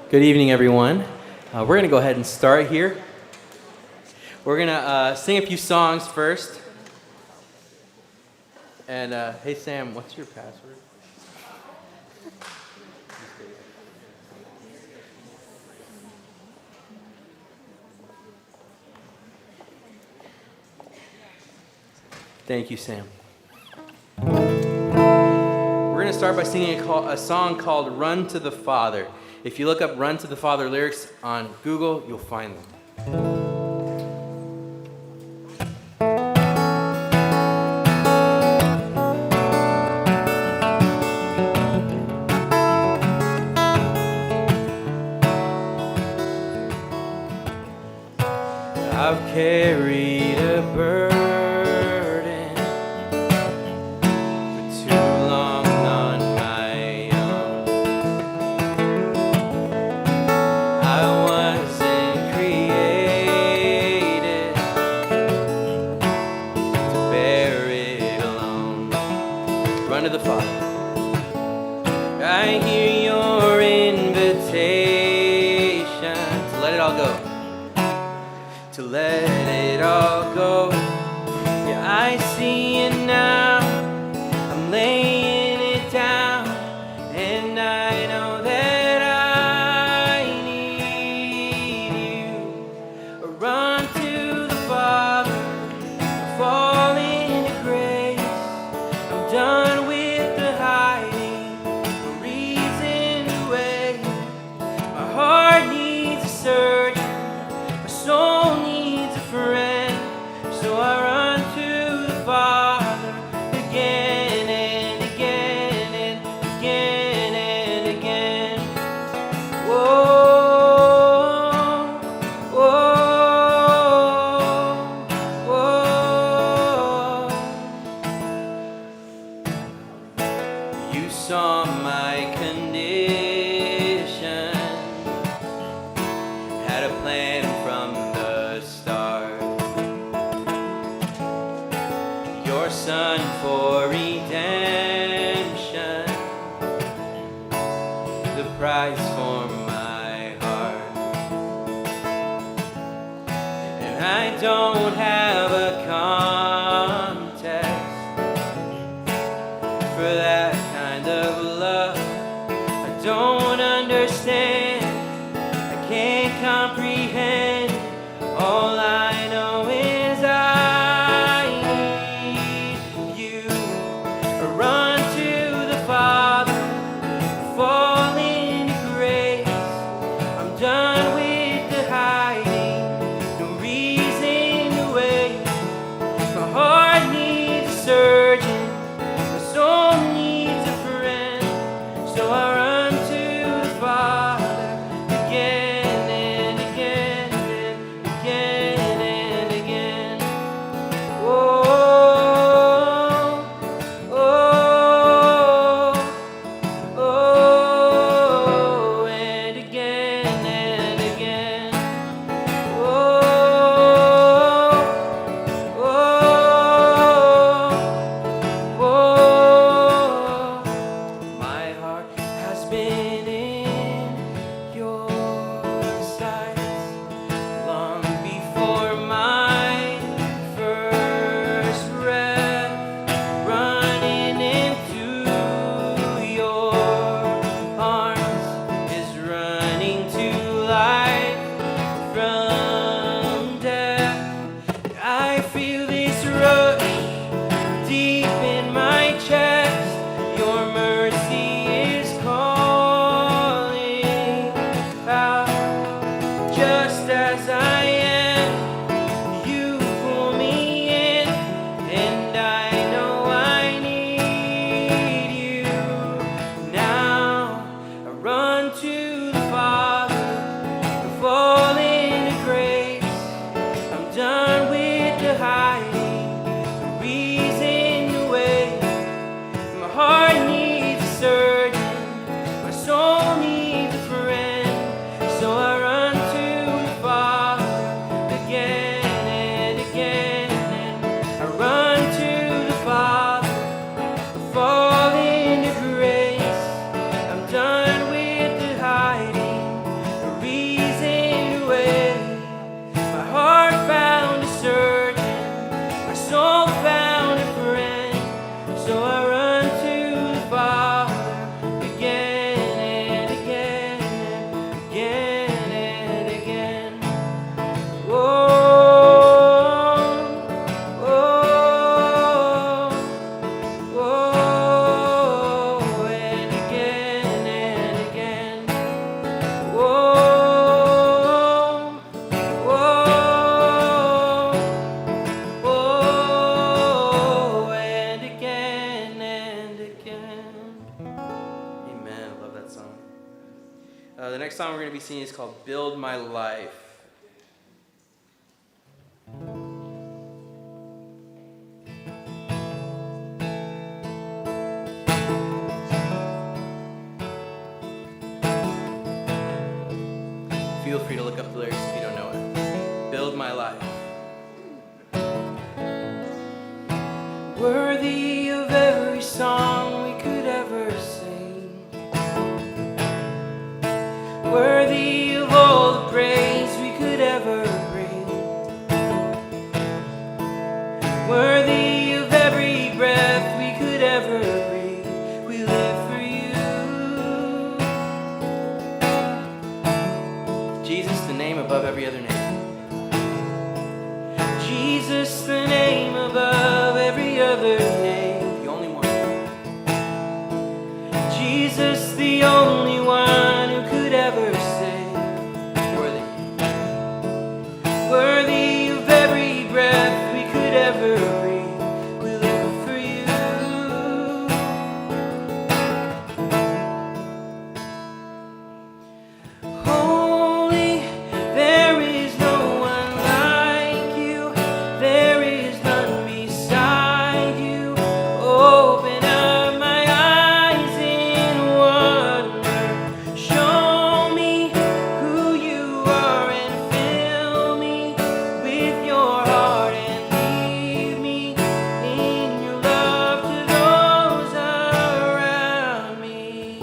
Good evening, everyone. We're going to go ahead and start here. We're going to sing a few songs first. And hey, Sam, what's your password? Thank you, Sam. We're going to start by singing a song called Run to the Father. If you look up Run to the Father lyrics on Google, you'll find them. I've carried a burden for too long on my own. I wasn't created to bear it alone. Run to the Father. I hear your invitation to let it all go. To let it all go. Yeah, I see it now. I'm laying it down, and I know that I need you. Run to the Father, fall into grace. I'm done with the hiding, the reason to wait. My heart needs a search, my soul needs a friend, so I run to the Father again and again and again and again. Whoa, whoa, whoa. You saw my condition, had a plan from the start. Your Son for redemption, the price for my heart. And I don't have a contest for that kind of love. I don't understand, I can't comprehend. All I know is I need you. Run to the Father, fall into grace. I'm done with the hiding, no reason song we're going to be singing is called Build My Life. Feel free to look up the lyrics if you don't know it. Build my life. Worthy of every song we could ever sing. Worthy of all the praise we could ever bring. Worthy of every breath we could ever breathe. We live for you. Jesus, the name above every other name. Jesus, the name above every other name. The only one. Jesus, the only one who could ever save. Worthy. Worthy of every breath we could ever breathe. We live for you. Holy, there is no one like you. There is none beside you. Open up my eyes in wonder. Show me who you are and fill me with your heart and lead me in your love to those around me.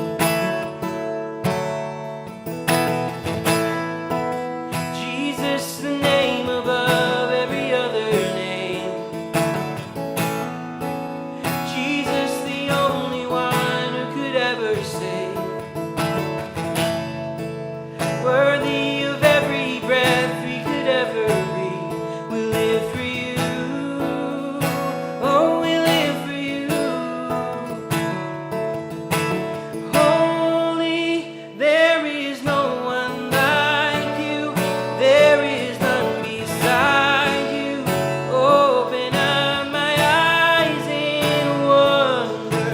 Jesus, the name above every other name. Jesus, the only one who could ever save. Worthy of every breath we could ever breathe. We live for you. Oh, we live for you. Holy, there is no one like you. There is none beside you. Open up my eyes in wonder.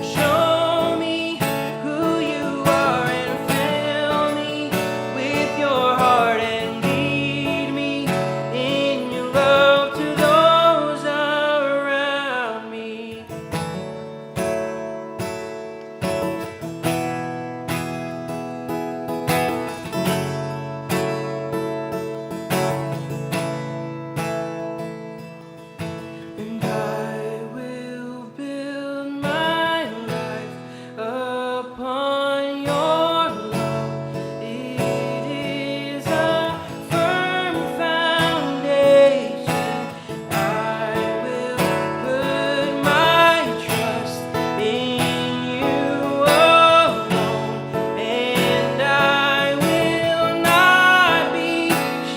Show me who you are and fill me with your heart and lead me in your love to those around me. And I will build my life upon your love. It is a firm foundation. I will put my trust in you alone, and I will not be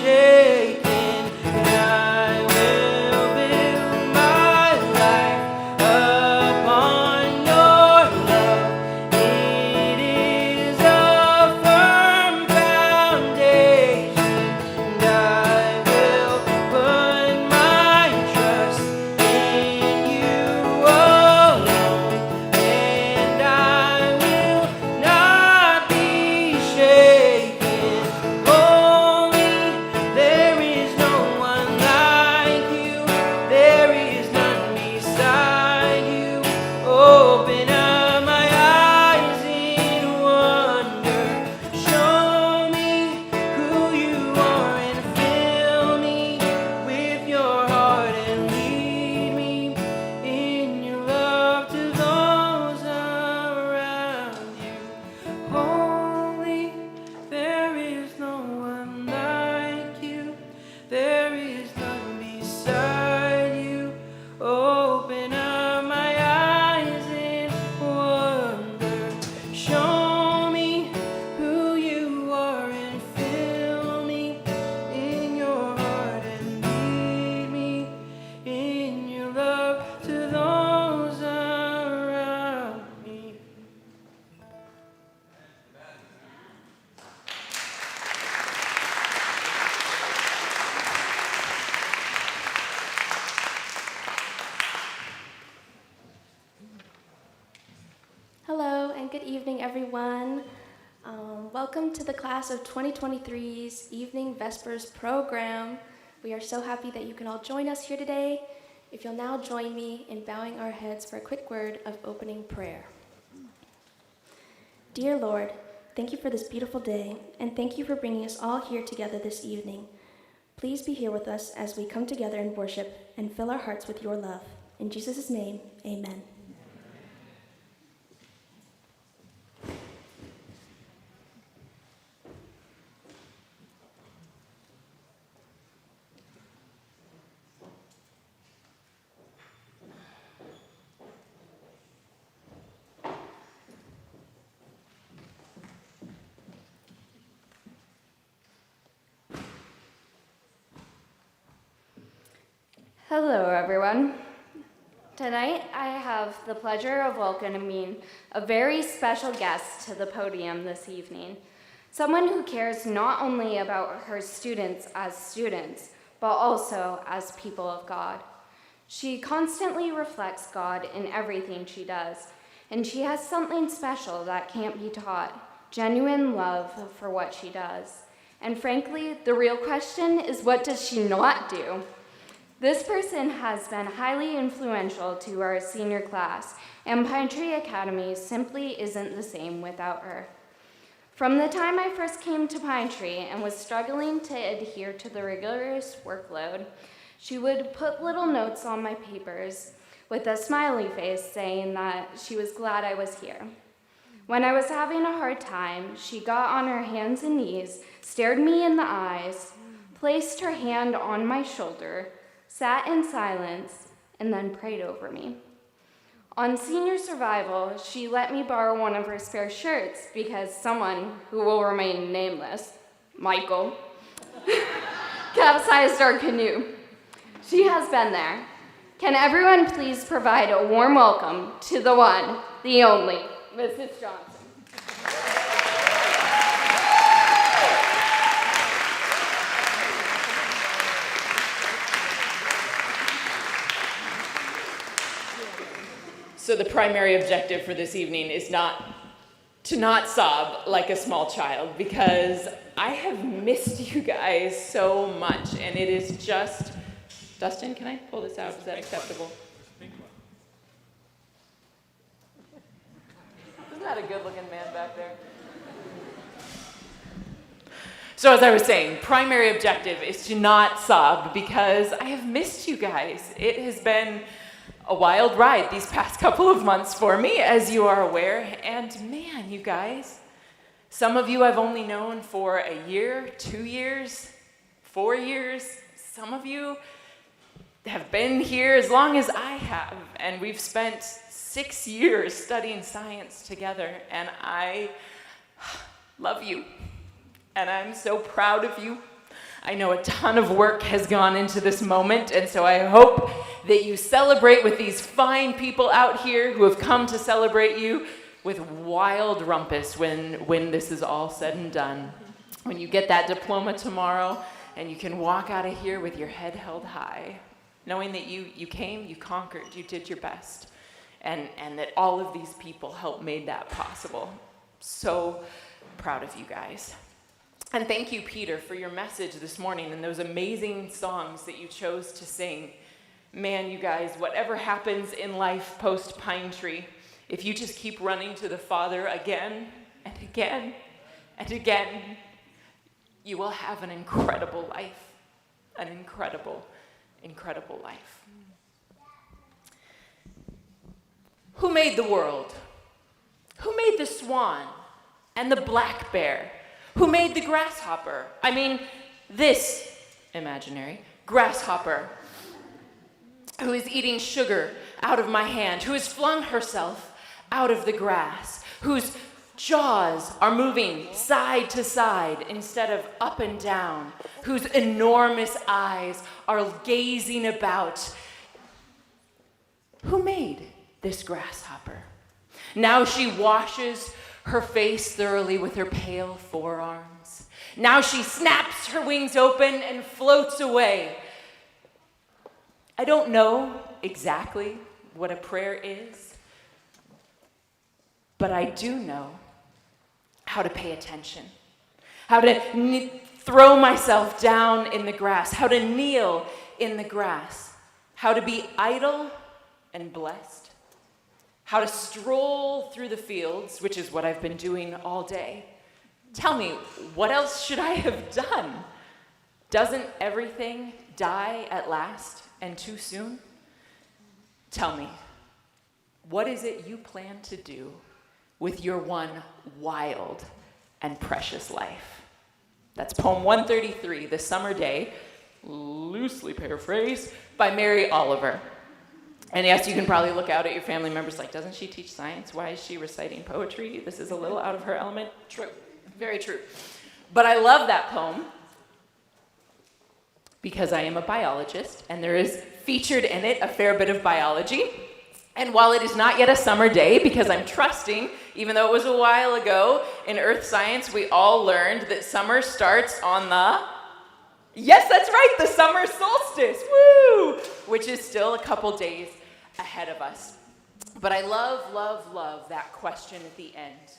shaken. And I will build my life upon your love. It is a firm foundation, and I will put my trust in you alone, and I will not be shaken. Holy, there is no one like you. There is none beside you. Open up my eyes in wonder. Show me who you are and fill me with your heart and lead me in your love to those around you. Holy, there is no one like you. There is none beside you. Open up my eyes in wonder. Show me who you are and fill me in your heart and lead me in your love to those around me. Hello and good evening, everyone. Welcome to the class of 2023's Evening Vespers program. We are so happy that you can all join us here today. If you'll now join me in bowing our heads for a quick word of opening prayer. Dear Lord, thank you for this beautiful day, and thank you for bringing us all here together this evening. Please be here with us as we come together in worship and fill our hearts with your love. In Jesus' name, amen. Hello, everyone. Tonight, I have the pleasure of welcoming a very special guest to the podium this evening. Someone who cares not only about her students, but also as people of God. She constantly reflects God in everything she does, and she has something special that can't be taught, genuine love for what she does. And frankly, the real question is, what does she not do? This person has been highly influential to our senior class, and Pine Tree Academy simply isn't the same without her. From the time I first came to Pine Tree and was struggling to adhere to the rigorous workload, she would put little notes on my papers with a smiley face saying that she was glad I was here. When I was having a hard time, she got on her hands and knees, stared me in the eyes, placed her hand on my shoulder, sat in silence, and then prayed over me. On senior survival, she let me borrow one of her spare shirts because someone who will remain nameless, Michael, capsized our canoe. She has been there. Can everyone please provide a warm welcome to the one, the only, Mrs. Johnson. So the primary objective for this evening is to not sob like a small child, because I have missed you guys so much, and it is just... Dustin, can I pull this out? Is that acceptable? Isn't that a good-looking man back there? So as I was saying, primary objective is to not sob, because I have missed you guys. It has been a wild ride these past couple of months for me, as you are aware. And man, you guys, some of you I've only known for a year, 2 years, 4 years. Some of you have been here as long as I have, and we've spent 6 years studying science together, and I love you, and I'm so proud of you. I know a ton of work has gone into this moment, and so I hope that you celebrate with these fine people out here who have come to celebrate you with wild rumpus when this is all said and done. When you get that diploma tomorrow and you can walk out of here with your head held high, knowing that you came, you conquered, you did your best, and that all of these people helped made that possible. So proud of you guys. And thank you, Peter, for your message this morning and those amazing songs that you chose to sing. Man, you guys, whatever happens in life post Pine Tree, if you just keep running to the Father again and again and again, you will have an incredible life. An incredible, incredible life. Who made the world? Who made the swan and the black bear? Who made the grasshopper? I mean, this imaginary grasshopper who is eating sugar out of my hand, who has flung herself out of the grass, whose jaws are moving side to side instead of up and down, whose enormous eyes are gazing about. Who made this grasshopper? Now she washes her face thoroughly with her pale forearms. Now she snaps her wings open and floats away. I don't know exactly what a prayer is, but I do know how to pay attention, how to throw myself down in the grass, how to kneel in the grass, how to be idle and blessed, how to stroll through the fields, which is what I've been doing all day. Tell me, what else should I have done? Doesn't everything die at last and too soon? Tell me, what is it you plan to do with your one wild and precious life? That's poem 133, The Summer Day, loosely paraphrased, by Mary Oliver. And yes, you can probably look out at your family members like, doesn't she teach science? Why is she reciting poetry? This is a little out of her element. True, very true. But I love that poem because I am a biologist, and there is featured in it a fair bit of biology. And while it is not yet a summer day, because I'm trusting, even though it was a while ago, in earth science, we all learned that summer starts on the, yes, that's right, the summer solstice, woo! Which is still a couple days ahead of us. But I love, love, love that question at the end.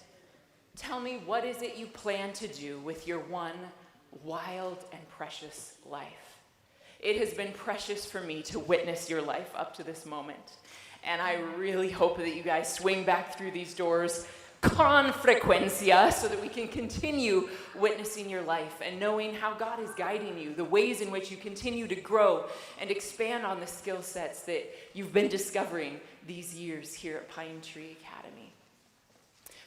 Tell me, what is it you plan to do with your one wild and precious life? It has been precious for me to witness your life up to this moment. And I really hope that you guys swing back through these doors con frecuencia so that we can continue witnessing your life and knowing how God is guiding you, the ways in which you continue to grow and expand on the skill sets that you've been discovering these years here at Pine Tree Academy.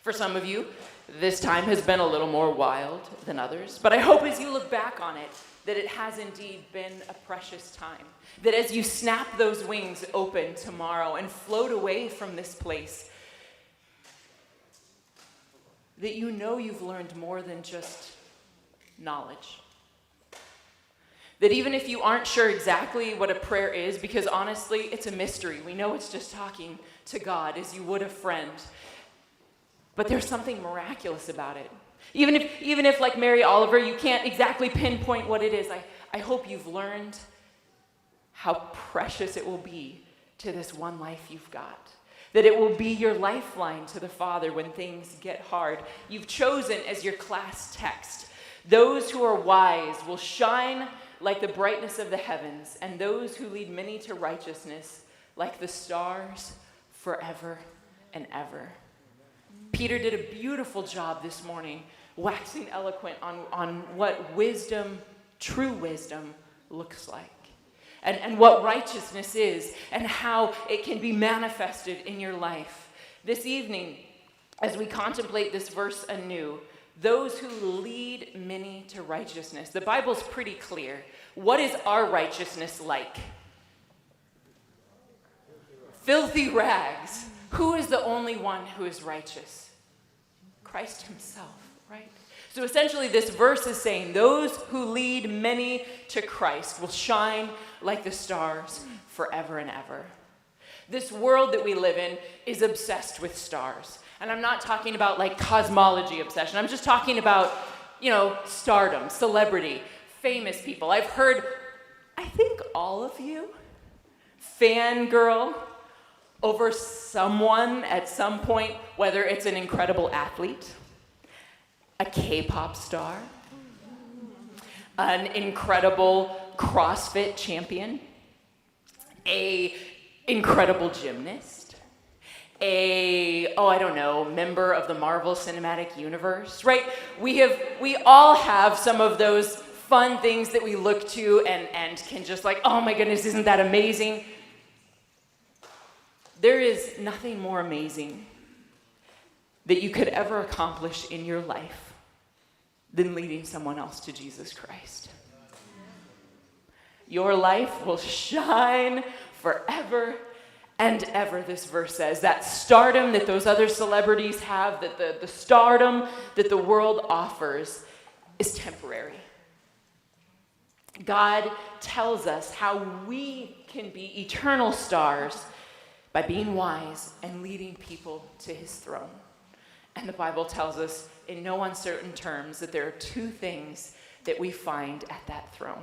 For some of you, this time has been a little more wild than others, but I hope as you look back on it, that it has indeed been a precious time. That as you snap those wings open tomorrow and float away from this place, that you know you've learned more than just knowledge. That even if you aren't sure exactly what a prayer is, because honestly, it's a mystery. We know it's just talking to God as you would a friend. But there's something miraculous about it. Even if, like Mary Oliver, you can't exactly pinpoint what it is, I hope you've learned how precious it will be to this one life you've got. That it will be your lifeline to the Father when things get hard. You've chosen as your class text, those who are wise will shine like the brightness of the heavens, and those who lead many to righteousness like the stars forever and ever. Peter did a beautiful job this morning, waxing eloquent on what wisdom, true wisdom, looks like. And what righteousness is, and how it can be manifested in your life. This evening, as we contemplate this verse anew, those who lead many to righteousness. The Bible's pretty clear. What is our righteousness like? Filthy rags. Who is the only one who is righteous? Christ himself, right? So essentially this verse is saying those who lead many to Christ will shine like the stars forever and ever. This world that we live in is obsessed with stars. And I'm not talking about like cosmology obsession. I'm just talking about, stardom, celebrity, famous people. I've heard, I think all of you, fangirl over someone at some point, whether it's an incredible athlete, a K-pop star, an incredible CrossFit champion, a incredible gymnast, member of the Marvel Cinematic Universe, right? We all have some of those fun things that we look to and can just like, oh my goodness, isn't that amazing? There is nothing more amazing that you could ever accomplish in your life than leading someone else to Jesus Christ. Your life will shine forever and ever, this verse says. That stardom that those other celebrities have, that the stardom that the world offers is temporary. God tells us how we can be eternal stars by being wise and leading people to his throne. And the Bible tells us in no uncertain terms that there are two things that we find at that throne.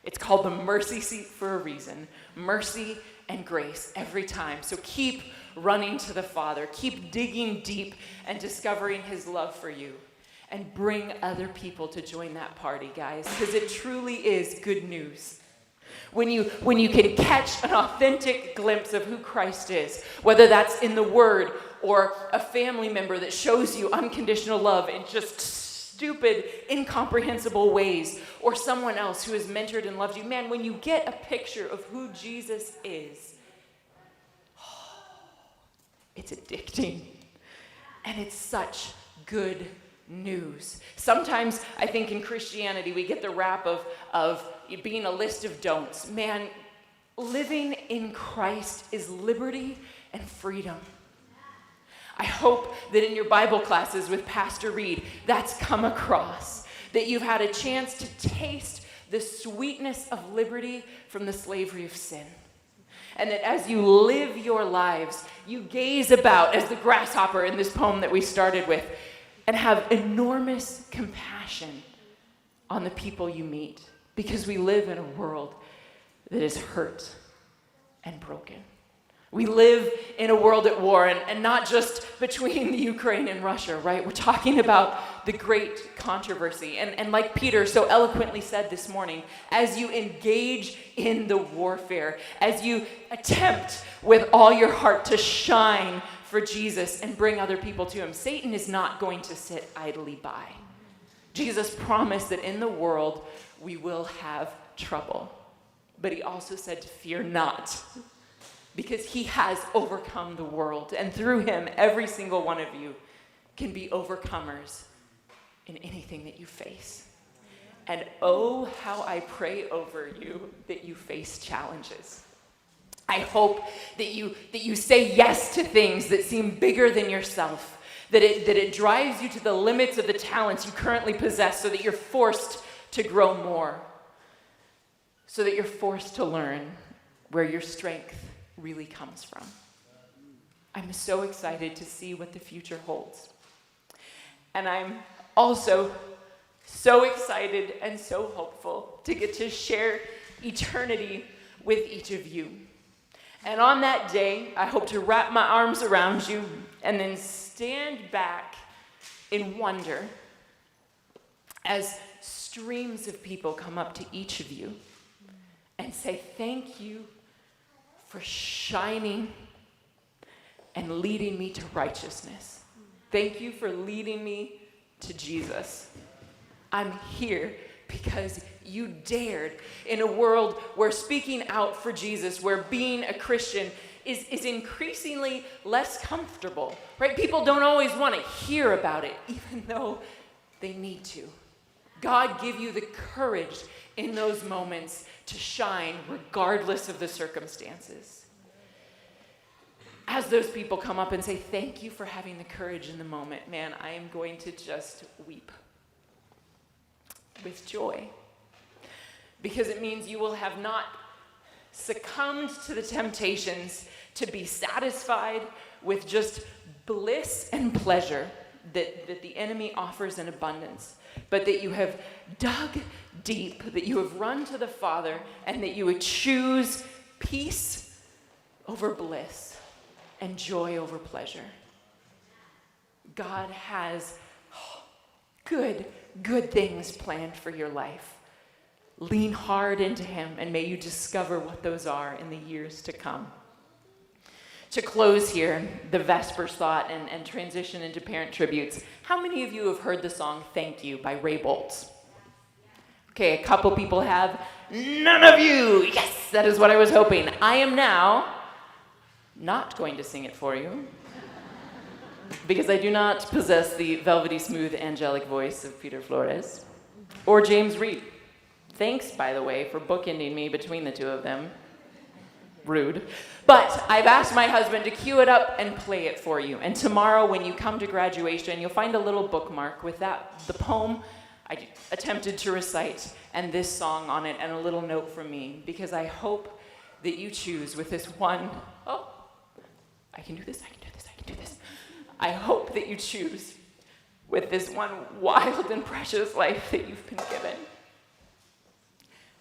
It's called the mercy seat for a reason. Mercy and grace every time. So keep running to the Father. Keep digging deep and discovering his love for you. and bring other people to join that party, guys, because it truly is good news. When you can catch an authentic glimpse of who Christ is, whether that's in the Word or a family member that shows you unconditional love in just stupid, incomprehensible ways, or someone else who has mentored and loved you, man, when you get a picture of who Jesus is, it's addicting. And it's such good news. Sometimes I think in Christianity we get the rap of being a list of don'ts. Man, living in Christ is liberty and freedom. I hope that in your Bible classes with Pastor Reed, that's come across, that you've had a chance to taste the sweetness of liberty from the slavery of sin. And that as you live your lives, you gaze about as the grasshopper in this poem that we started with, and have enormous compassion on the people you meet, because we live in a world that is hurt and broken. We live in a world at war, and not just between the Ukraine and Russia, right? We're talking about the great controversy. And like Peter so eloquently said this morning, as you engage in the warfare, as you attempt with all your heart to shine for Jesus and bring other people to him, Satan is not going to sit idly by. Jesus promised that in the world we will have trouble. But he also said to fear not, because he has overcome the world. And through him, every single one of you can be overcomers in anything that you face. And oh, how I pray over you that you face challenges. I hope that you say yes to things that seem bigger than yourself, that it drives you to the limits of the talents you currently possess, so that you're forced to grow more, so that you're forced to learn where your strength really comes from. I'm so excited to see what the future holds. And I'm also so excited and so hopeful to get to share eternity with each of you. And on that day, I hope to wrap my arms around you and then stand back in wonder as streams of people come up to each of you and say, thank you for shining and leading me to righteousness. Thank you for leading me to Jesus. I'm here because you dared, in a world where speaking out for Jesus, where being a Christian is increasingly less comfortable, right? People don't always want to hear about it, even though they need to. God give you the courage in those moments to shine regardless of the circumstances. As those people come up and say, thank you for having the courage in the moment, man, I am going to just weep with joy. Because it means you will have not succumbed to the temptations to be satisfied with just bliss and pleasure that the enemy offers in abundance, but that you have dug deep, that you have run to the Father, and that you would choose peace over bliss and joy over pleasure. God has good things planned for your life. Lean hard into him, and may you discover what those are in the years to come. To close here, the Vespers thought and transition into parent tributes. How many of you have heard the song Thank You by Ray Boltz? Okay, a couple people have. None of you! Yes, that is what I was hoping. I am now not going to sing it for you, because I do not possess the velvety, smooth, angelic voice of Peter Flores or James Reed. Thanks, by the way, for bookending me between the two of them. Rude. But I've asked my husband to cue it up and play it for you. And tomorrow when you come to graduation, you'll find a little bookmark with the poem I attempted to recite and this song on it and a little note from me, because I hope that you choose with this one, I can do this. I hope that you choose with this one wild and precious life that you've been given,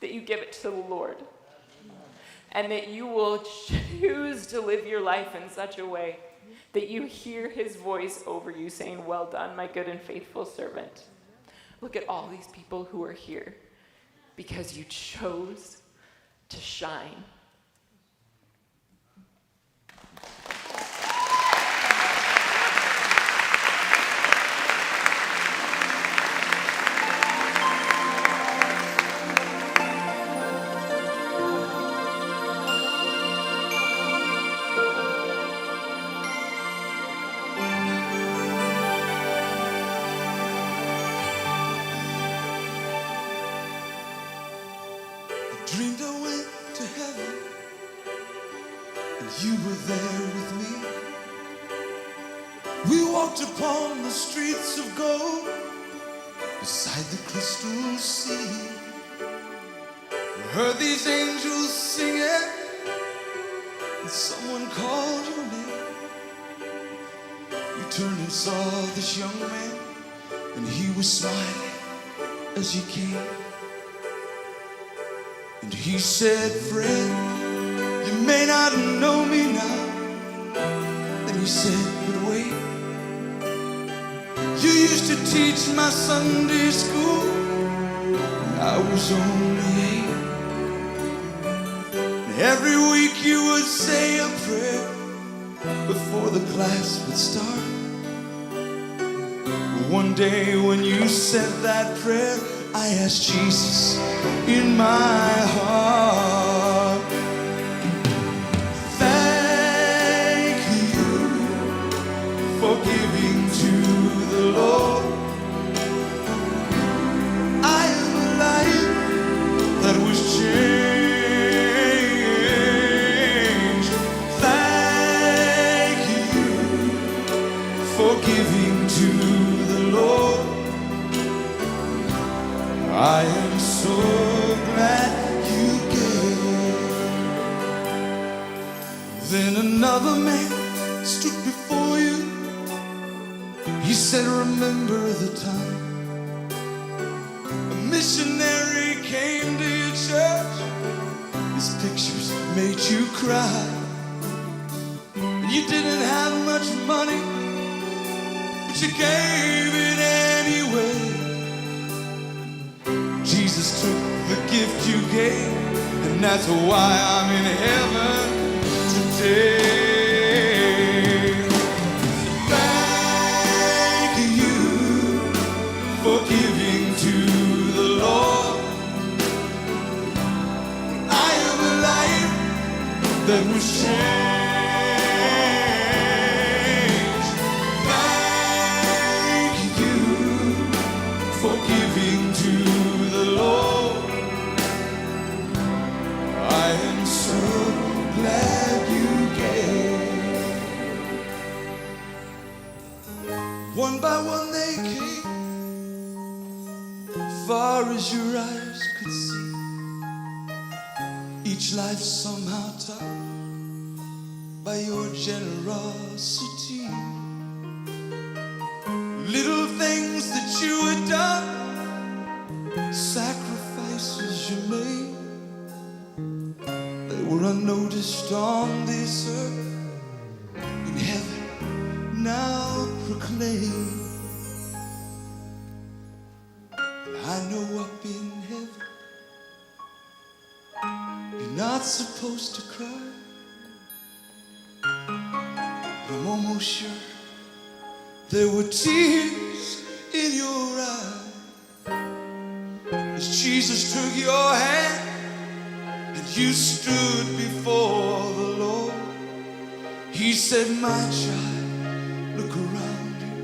that you give it to the Lord, and that you will choose to live your life in such a way that you hear his voice over you saying, "Well done, my good and faithful servant." Look at all these people who are here because you chose to shine. Dreamed I went to heaven and you were there with me. We walked upon the streets of gold beside the crystal sea. We heard these angels singing and someone called your name. You turned and saw this young man and he was smiling as he came. And he said, "Friend, you may not know me now." Then he said, "But wait, you used to teach my Sunday school when I was only 8. And every week you would say a prayer before the class would start. But one day when you said that prayer, I asked Jesus in my heart. Thank you for giving to the Lord. I am a life that was changed. Thank you for giving to the Lord. I am so glad you gave. Then another man stood before you. He said, "Remember the time a missionary came to your church. His pictures made you cry. And you didn't have much money, but you gave it anyway. Jesus took the gift you gave, and that's why I'm in heaven today. Thank you for giving to the Lord. I am a life that was changed. Thank you for giving to the Lord. I am so glad you gave. One by one they came, far as your eyes could see. Each life somehow touched by your generosity. Little things that you had done, sacrifices you made, they were unnoticed on this earth. In heaven now proclaim. I know up in heaven you're not supposed to cry. I'm almost sure there were tears in your eyes as Jesus took your hand and you stood before the Lord. He said, "My child, look around you.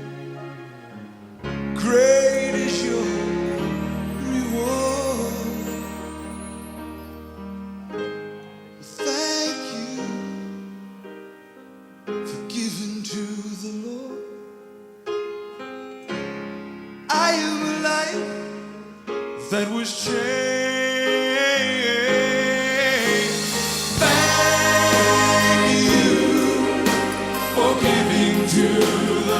Great is your reward." Thank you for giving to the Lord. I am a life that was changed. Thank you for giving to the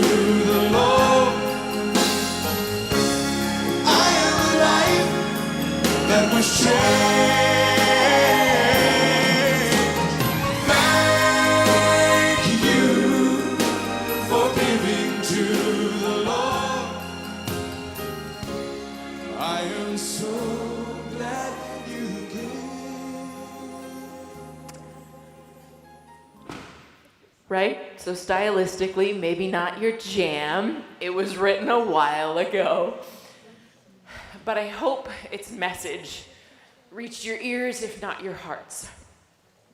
the Lord. I am a life that was changed. Thank you for giving to the Lord. I am so glad you gave. Right? So stylistically, maybe not your jam. It was written a while ago. But I hope its message reached your ears, if not your hearts.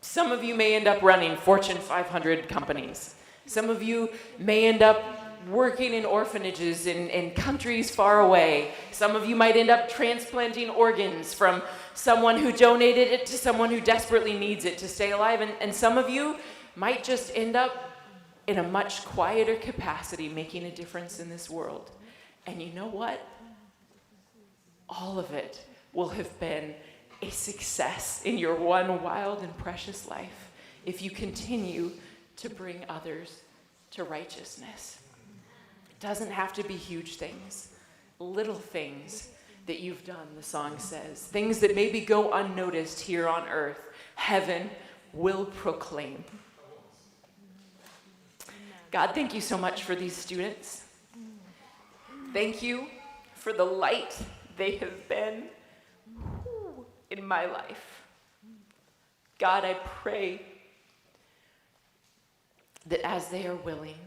Some of you may end up running Fortune 500 companies. Some of you may end up working in orphanages in countries far away. Some of you might end up transplanting organs from someone who donated it to someone who desperately needs it to stay alive. And some of you might just end up in a much quieter capacity making a difference in this world. And you know what? All of it will have been a success in your one wild and precious life if you continue to bring others to righteousness. It doesn't have to be huge things, little things that you've done, the song says, things that maybe go unnoticed here on earth, heaven will proclaim. God, thank you so much for these students. Thank you for the light they have been in my life. God, I pray that as they are willing,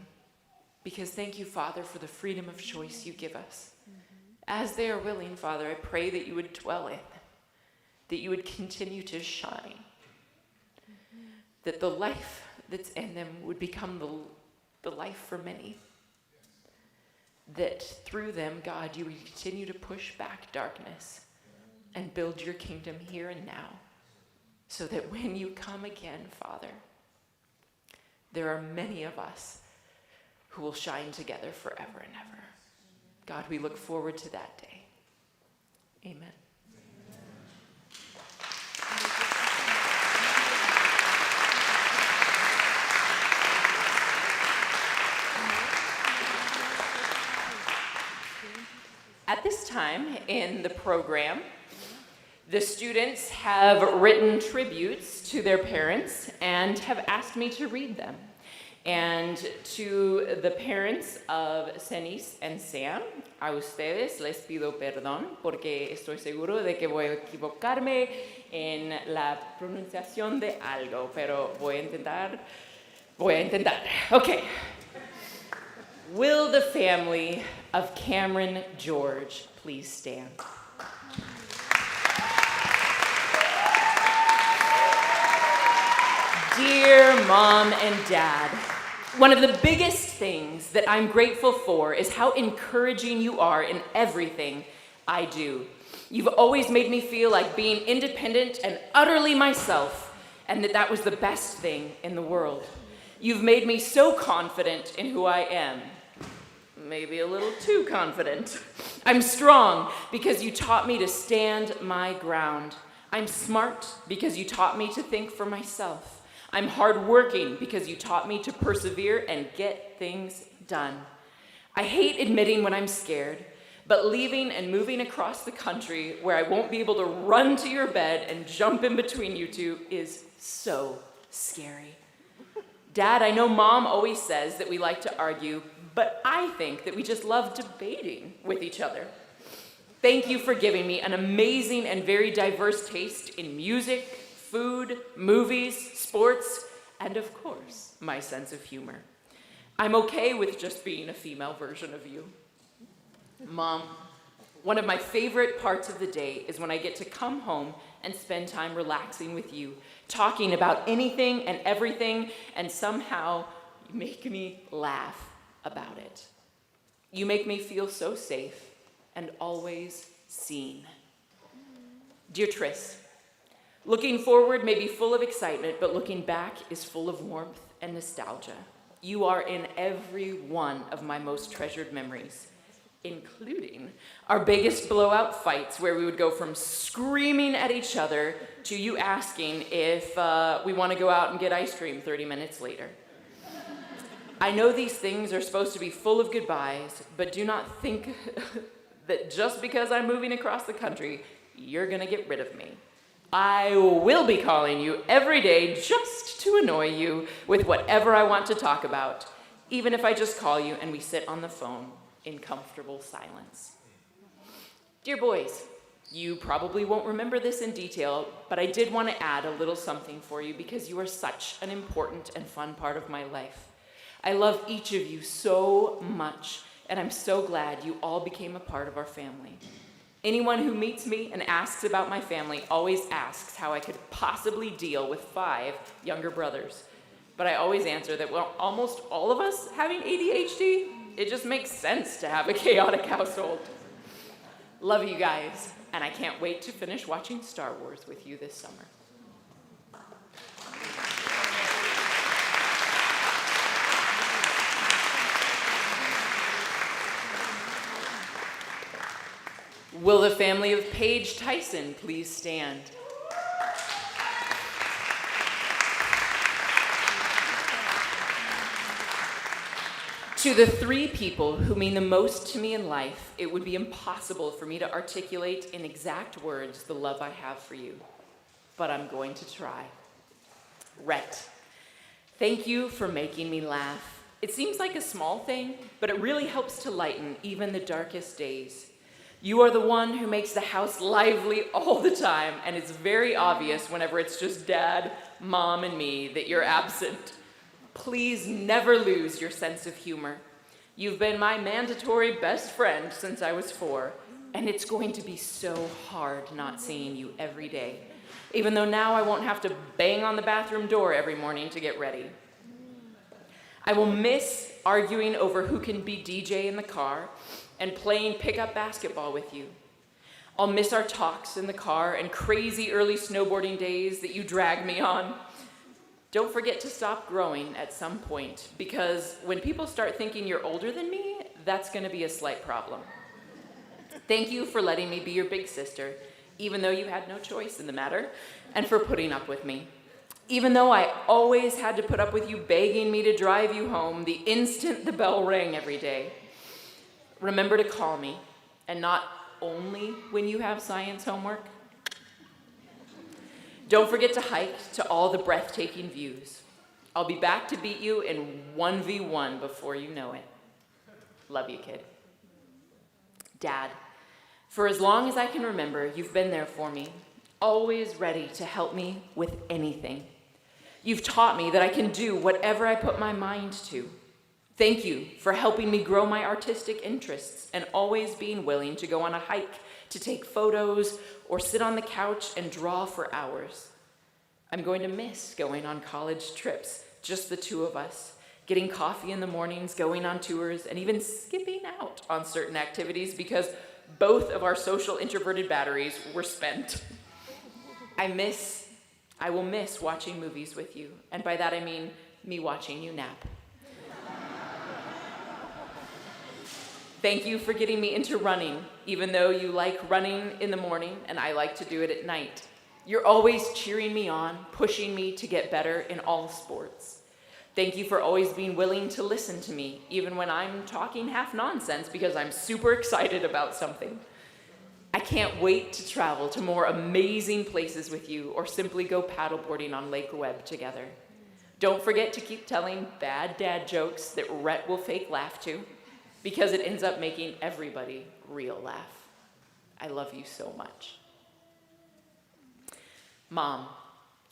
because thank you, Father, for the freedom of choice you give us. As they are willing, Father, I pray that you would dwell in, that you would continue to shine, that the life that's in them would become the life for many, that through them, God, you would continue to push back darkness and build your kingdom here and now, so that when you come again, Father, there are many of us who will shine together forever and ever. God, we look forward to that day. Amen. At this time in the program, the students have written tributes to their parents and have asked me to read them. And to the parents of Cenis and Sam, a ustedes les pido perdón porque estoy seguro de que voy a equivocarme en la pronunciación de algo, pero voy a intentar. Okay. Will the family of Cameron George please stand? Dear Mom and Dad, one of the biggest things that I'm grateful for is how encouraging you are in everything I do. You've always made me feel like being independent and utterly myself, and that was the best thing in the world. You've made me so confident in who I am. Maybe a little too confident. I'm strong because you taught me to stand my ground. I'm smart because you taught me to think for myself. I'm hardworking because you taught me to persevere and get things done. I hate admitting when I'm scared, but leaving and moving across the country where I won't be able to run to your bed and jump in between you two is so scary. Dad, I know Mom always says that we like to argue, but I think that we just love debating with each other. Thank you for giving me an amazing and very diverse taste in music, food, movies, sports, and of course, my sense of humor. I'm okay with just being a female version of you. Mom, one of my favorite parts of the day is when I get to come home and spend time relaxing with you, talking about anything and everything, and somehow you make me laugh about it. You make me feel so safe and always seen. Dear Tris, looking forward may be full of excitement, but looking back is full of warmth and nostalgia. You are in every one of my most treasured memories, including our biggest blowout fights where we would go from screaming at each other to you asking if we want to go out and get ice cream 30 minutes later. I know these things are supposed to be full of goodbyes, but do not think that just because I'm moving across the country, you're gonna get rid of me. I will be calling you every day just to annoy you with whatever I want to talk about, even if I just call you and we sit on the phone in comfortable silence. Dear boys, you probably won't remember this in detail, but I did want to add a little something for you because you are such an important and fun part of my life. I love each of you so much, and I'm so glad you all became a part of our family. Anyone who meets me and asks about my family always asks how I could possibly deal with 5 younger brothers. But I always answer that, well, almost all of us having ADHD, it just makes sense to have a chaotic household. Love you guys, and I can't wait to finish watching Star Wars with you this summer. Will the family of Paige Tyson please stand? To the 3 people who mean the most to me in life, it would be impossible for me to articulate in exact words the love I have for you, but I'm going to try. Rhett, thank you for making me laugh. It seems like a small thing, but it really helps to lighten even the darkest days. You are the one who makes the house lively all the time, and it's very obvious whenever it's just Dad, Mom, and me that you're absent. Please never lose your sense of humor. You've been my mandatory best friend since I was 4, and it's going to be so hard not seeing you every day, even though now I won't have to bang on the bathroom door every morning to get ready. I will miss arguing over who can be DJ in the car and playing pickup basketball with you. I'll miss our talks in the car and crazy early snowboarding days that you drag me on. Don't forget to stop growing at some point, because when people start thinking you're older than me, that's gonna be a slight problem. Thank you for letting me be your big sister, even though you had no choice in the matter, and for putting up with me. Even though I always had to put up with you begging me to drive you home the instant the bell rang every day. Remember to call me, and not only when you have science homework. Don't forget to hike to all the breathtaking views. I'll be back to beat you in 1v1 before you know it. Love you, kid. Dad, for as long as I can remember, you've been there for me, always ready to help me with anything. You've taught me that I can do whatever I put my mind to. Thank you for helping me grow my artistic interests and always being willing to go on a hike, to take photos, or sit on the couch and draw for hours. I'm going to miss going on college trips, just the 2 of us, getting coffee in the mornings, going on tours, and even skipping out on certain activities because both of our social introverted batteries were spent. I will miss watching movies with you, and by that I mean me watching you nap. Thank you for getting me into running, even though you like running in the morning and I like to do it at night. You're always cheering me on, pushing me to get better in all sports. Thank you for always being willing to listen to me, even when I'm talking half nonsense because I'm super excited about something. I can't wait to travel to more amazing places with you or simply go paddleboarding on Lake Webb together. Don't forget to keep telling bad dad jokes that Rhett will fake laugh to, because it ends up making everybody real laugh. I love you so much. Mom,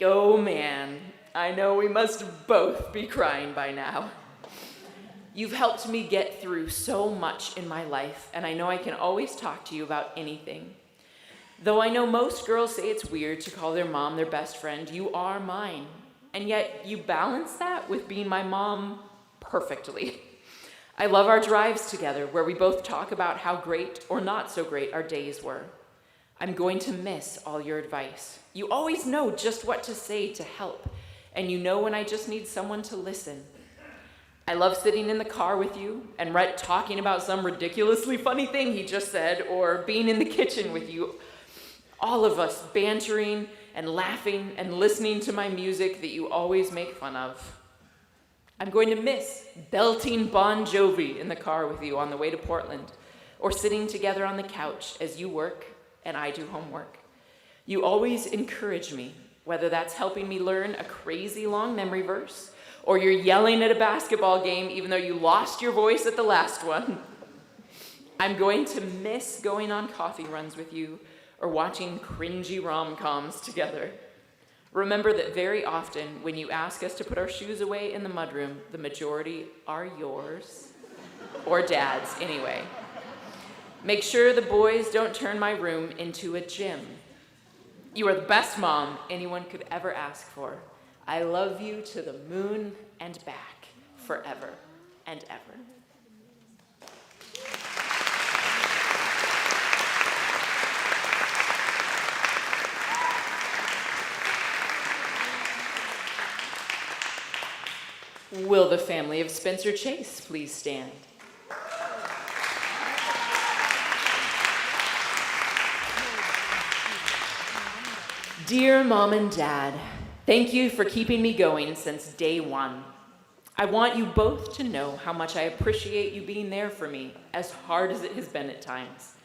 oh man, I know we must both be crying by now. You've helped me get through so much in my life, and I know I can always talk to you about anything. Though I know most girls say it's weird to call their mom their best friend, you are mine. And yet you balance that with being my mom perfectly. I love our drives together where we both talk about how great or not so great our days were. I'm going to miss all your advice. You always know just what to say to help, and you know when I just need someone to listen. I love sitting in the car with you and Rhett talking about some ridiculously funny thing he just said, or being in the kitchen with you, all of us bantering and laughing and listening to my music that you always make fun of. I'm going to miss belting Bon Jovi in the car with you on the way to Portland, or sitting together on the couch as you work and I do homework. You always encourage me, whether that's helping me learn a crazy long memory verse, or you're yelling at a basketball game even though you lost your voice at the last one. I'm going to miss going on coffee runs with you or watching cringy rom-coms together. Remember that very often when you ask us to put our shoes away in the mudroom, the majority are yours, or Dad's anyway. Make sure the boys don't turn my room into a gym. You are the best mom anyone could ever ask for. I love you to the moon and back, forever and ever. Will the family of Spencer Chase please stand? Dear Mom and Dad, thank you for keeping me going since day one. I want you both to know how much I appreciate you being there for me, as hard as it has been at times.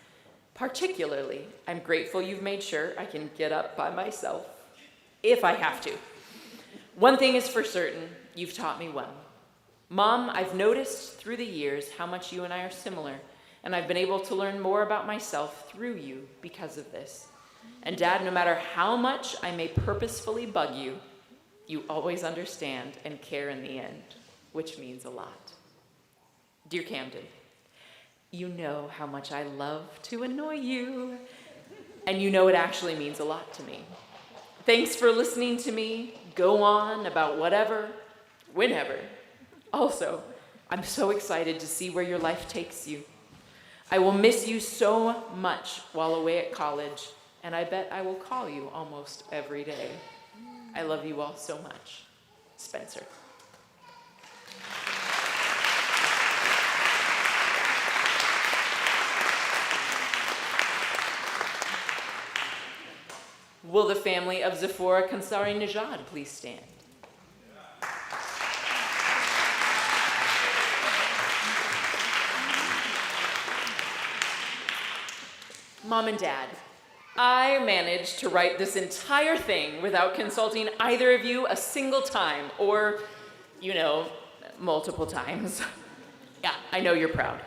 Particularly, I'm grateful you've made sure I can get up by myself, if I have to. One thing is for certain, you've taught me well. Mom, I've noticed through the years how much you and I are similar, and I've been able to learn more about myself through you because of this. And Dad, no matter how much I may purposefully bug you, you always understand and care in the end, which means a lot. Dear Camden, you know how much I love to annoy you, and you know it actually means a lot to me. Thanks for listening to me go on about whatever, whenever. Also, I'm so excited to see where your life takes you. I will miss you so much while away at college, and I bet I will call you almost every day. I love you all so much. Spencer. Will the family of Zephora Kansari Najad please stand? Mom and Dad, I managed to write this entire thing without consulting either of you a single time, or, multiple times. Yeah, I know you're proud.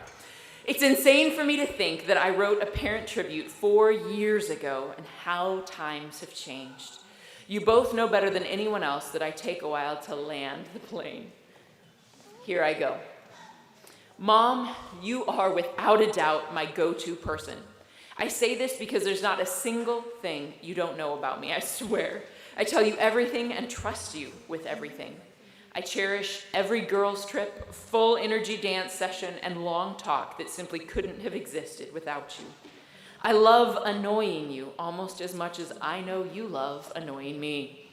It's insane for me to think that I wrote a parent tribute 4 years ago and how times have changed. You both know better than anyone else that I take a while to land the plane. Here I go. Mom, you are without a doubt my go-to person. I say this because there's not a single thing you don't know about me, I swear. I tell you everything and trust you with everything. I cherish every girls' trip, full energy dance session, and long talk that simply couldn't have existed without you. I love annoying you almost as much as I know you love annoying me.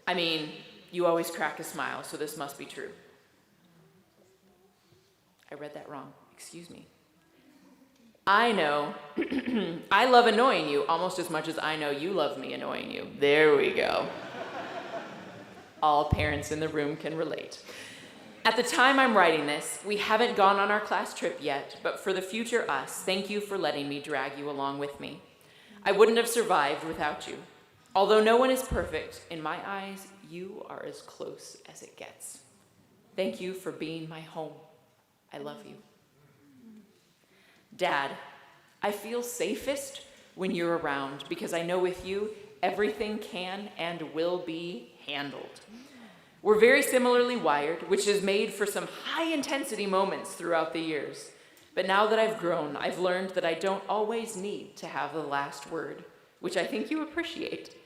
I mean, you always crack a smile, so this must be true. I read that wrong. Excuse me. I know I love annoying you almost as much as I know you love me annoying you. There we go. All parents in the room can relate. At the time I'm writing this, we haven't gone on our class trip yet, but for the future us, thank you for letting me drag you along with me. I wouldn't have survived without you. Although no one is perfect, in my eyes, you are as close as it gets. Thank you for being my home. I love you. Dad, I feel safest when you're around because I know with you, everything can and will be handled. We're very similarly wired, which has made for some high-intensity moments throughout the years. But now that I've grown, I've learned that I don't always need to have the last word, which I think you appreciate.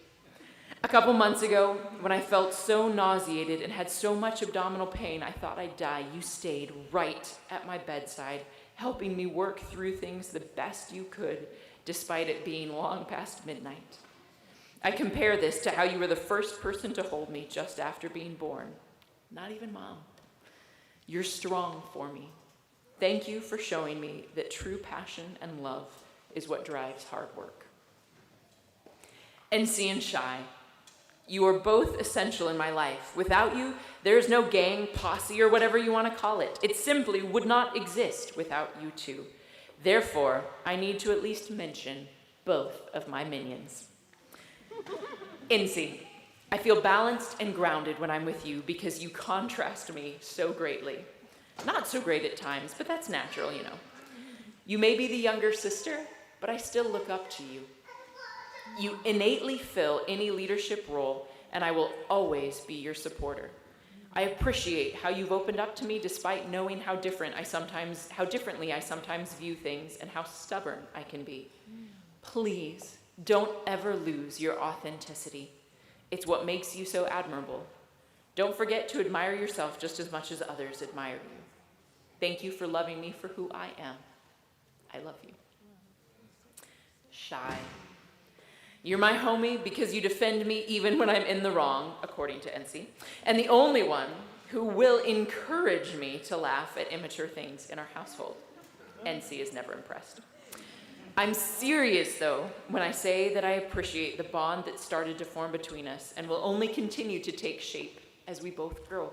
A couple months ago, when I felt so nauseated and had so much abdominal pain, I thought I'd die. You stayed right at my bedside, helping me work through things the best you could, despite it being long past midnight. I compare this to how you were the first person to hold me just after being born. Not even Mom. You're strong for me. Thank you for showing me that true passion and love is what drives hard work. NC and Shy, You are both essential in my life. Without you, there is no gang, posse, or whatever you want to call it. It simply would not exist without you two. Therefore, I need to at least mention both of my minions. Incy, I feel balanced and grounded when I'm with you because you contrast me so greatly. Not so great at times, but that's natural, you know. You may be the younger sister, but I still look up to you. You innately fill any leadership role, and I will always be your supporter. I appreciate how you've opened up to me despite knowing how differently I sometimes view things and how stubborn I can be. Please don't ever lose your authenticity. It's what makes you so admirable. Don't forget to admire yourself just as much as others admire you. Thank you for loving me for who I am. I love you. Shy. You're my homie because you defend me even when I'm in the wrong, according to NC, and the only one who will encourage me to laugh at immature things in our household. NC is never impressed. I'm serious, though, when I say that I appreciate the bond that started to form between us and will only continue to take shape as we both grow.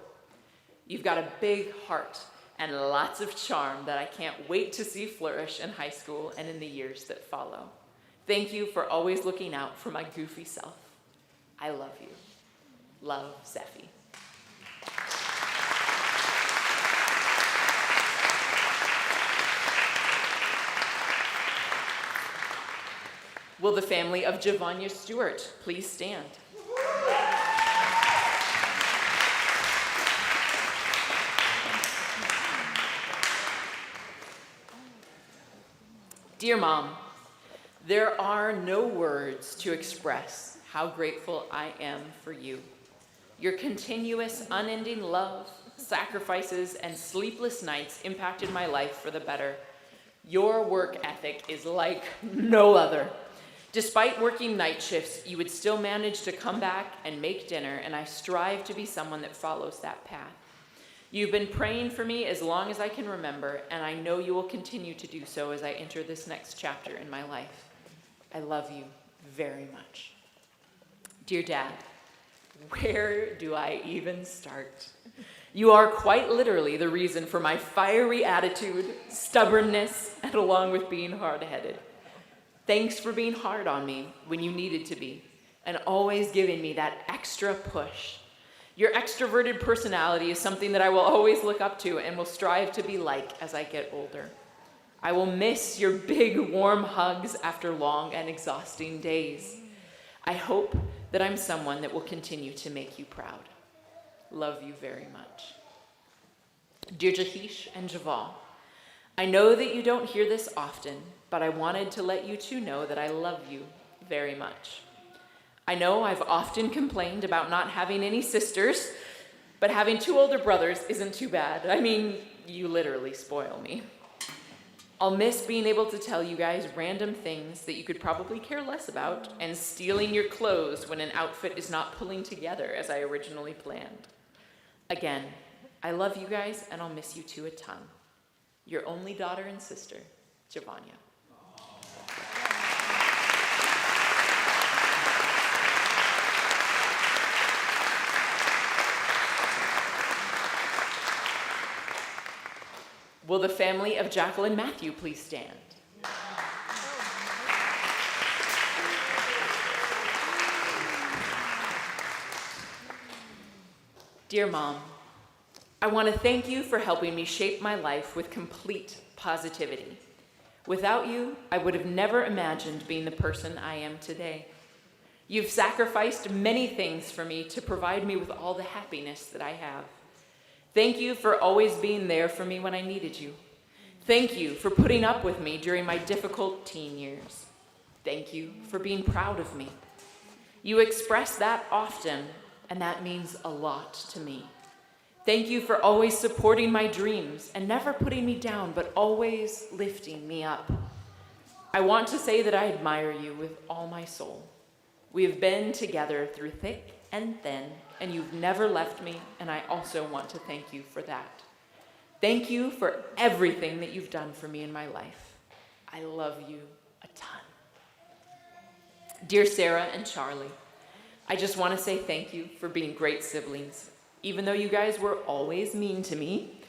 You've got a big heart and lots of charm that I can't wait to see flourish in high school and in the years that follow. Thank you for always looking out for my goofy self. I love you. Love, Zeffy. Will the family of Javanya Stewart please stand? Dear Mom, there are no words to express how grateful I am for you. Your continuous, unending love, sacrifices, and sleepless nights impacted my life for the better. Your work ethic is like no other. Despite working night shifts, you would still manage to come back and make dinner, and I strive to be someone that follows that path. You've been praying for me as long as I can remember, and I know you will continue to do so as I enter this next chapter in my life. I love you very much. Dear Dad, where do I even start? You are quite literally the reason for my fiery attitude, stubbornness, and along with being hard-headed. Thanks for being hard on me when you needed to be, and always giving me that extra push. Your extroverted personality is something that I will always look up to and will strive to be like as I get older. I will miss your big, warm hugs after long and exhausting days. I hope that I'm someone that will continue to make you proud. Love you very much. Dear Jahish and Javal, I know that you don't hear this often, but I wanted to let you two know that I love you very much. I know I've often complained about not having any sisters, but having two older brothers isn't too bad. I mean, you literally spoil me. I'll miss being able to tell you guys random things that you could probably care less about and stealing your clothes when an outfit is not pulling together as I originally planned. Again, I love you guys and I'll miss you two a ton. Your only daughter and sister, Javanya. Will the family of Jacqueline Matthew please stand? Dear Mom, I want to thank you for helping me shape my life with complete positivity. Without you, I would have never imagined being the person I am today. You've sacrificed many things for me to provide me with all the happiness that I have. Thank you for always being there for me when I needed you. Thank you for putting up with me during my difficult teen years. Thank you for being proud of me. You express that often, and that means a lot to me. Thank you for always supporting my dreams and never putting me down, but always lifting me up. I want to say that I admire you with all my soul. We have been together through thick and thin, and you've never left me, and I also want to thank you for that. Thank you for everything that you've done for me in my life. I love you a ton. Dear Sarah and Charlie, I just want to say thank you for being great siblings. Even though you guys were always mean to me,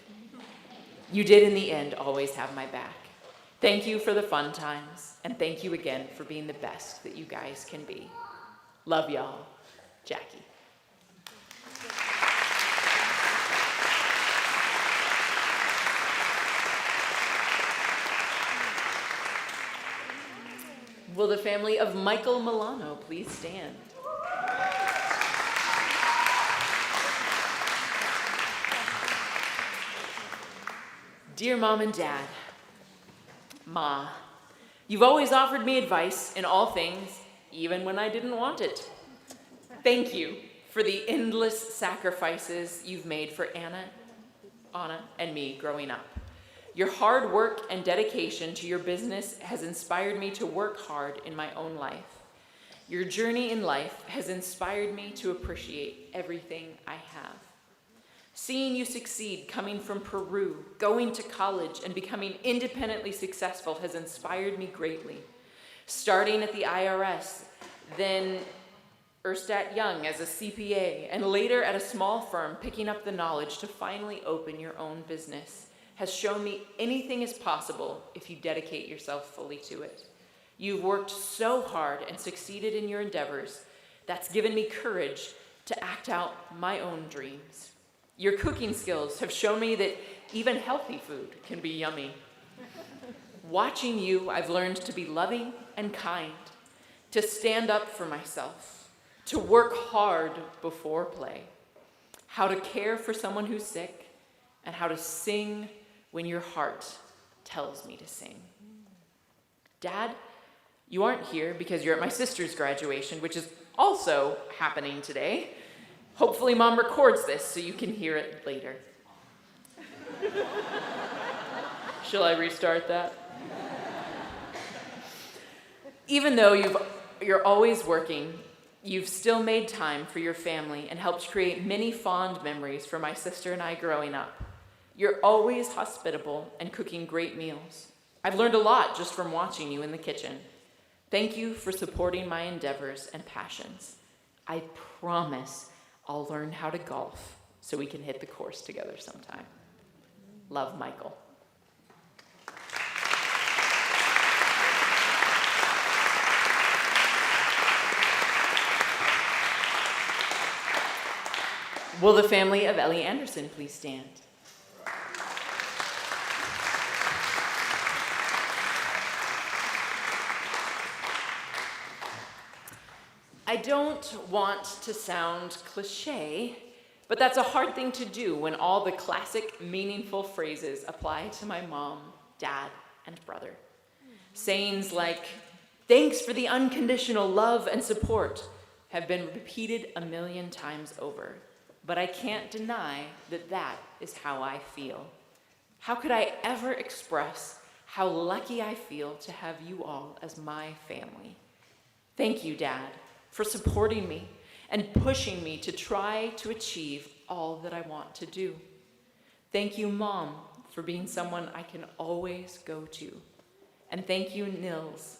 you did in the end always have my back. Thank you for the fun times, and thank you again for being the best that you guys can be. Love y'all, Jackie. Will the family of Michael Milano please stand? Dear Mom and Dad, Ma, you've always offered me advice in all things, even when I didn't want it. Thank you for the endless sacrifices you've made for Anna, and me growing up. Your hard work and dedication to your business has inspired me to work hard in my own life. Your journey in life has inspired me to appreciate everything I have. Seeing you succeed coming from Peru, going to college, and becoming independently successful has inspired me greatly. Starting at the IRS, then Ernst & Young as a CPA, and later at a small firm picking up the knowledge to finally open your own business has shown me anything is possible if you dedicate yourself fully to it. You've worked so hard and succeeded in your endeavors. That's given me courage to act out my own dreams. Your cooking skills have shown me that even healthy food can be yummy. Watching you, I've learned to be loving and kind, to stand up for myself, to work hard before play, how to care for someone who's sick, and how to sing when your heart tells me to sing. Dad, you aren't here because you're at my sister's graduation, which is also happening today. Hopefully Mom records this so you can hear it later. Shall I restart that? Even though you're always working, you've still made time for your family and helped create many fond memories for my sister and I growing up. You're always hospitable and cooking great meals. I've learned a lot just from watching you in the kitchen. Thank you for supporting my endeavors and passions. I promise I'll learn how to golf so we can hit the course together sometime. Love, Michael. Will the family of Ellie Anderson please stand? I don't want to sound cliche, but that's a hard thing to do when all the classic, meaningful phrases apply to my mom, dad, and brother. Sayings like, "Thanks for the unconditional love and support," have been repeated a million times over, but I can't deny that that is how I feel. How could I ever express how lucky I feel to have you all as my family? Thank you, Dad, for supporting me and pushing me to try to achieve all that I want to do. Thank you, Mom, for being someone I can always go to. And thank you, Niels,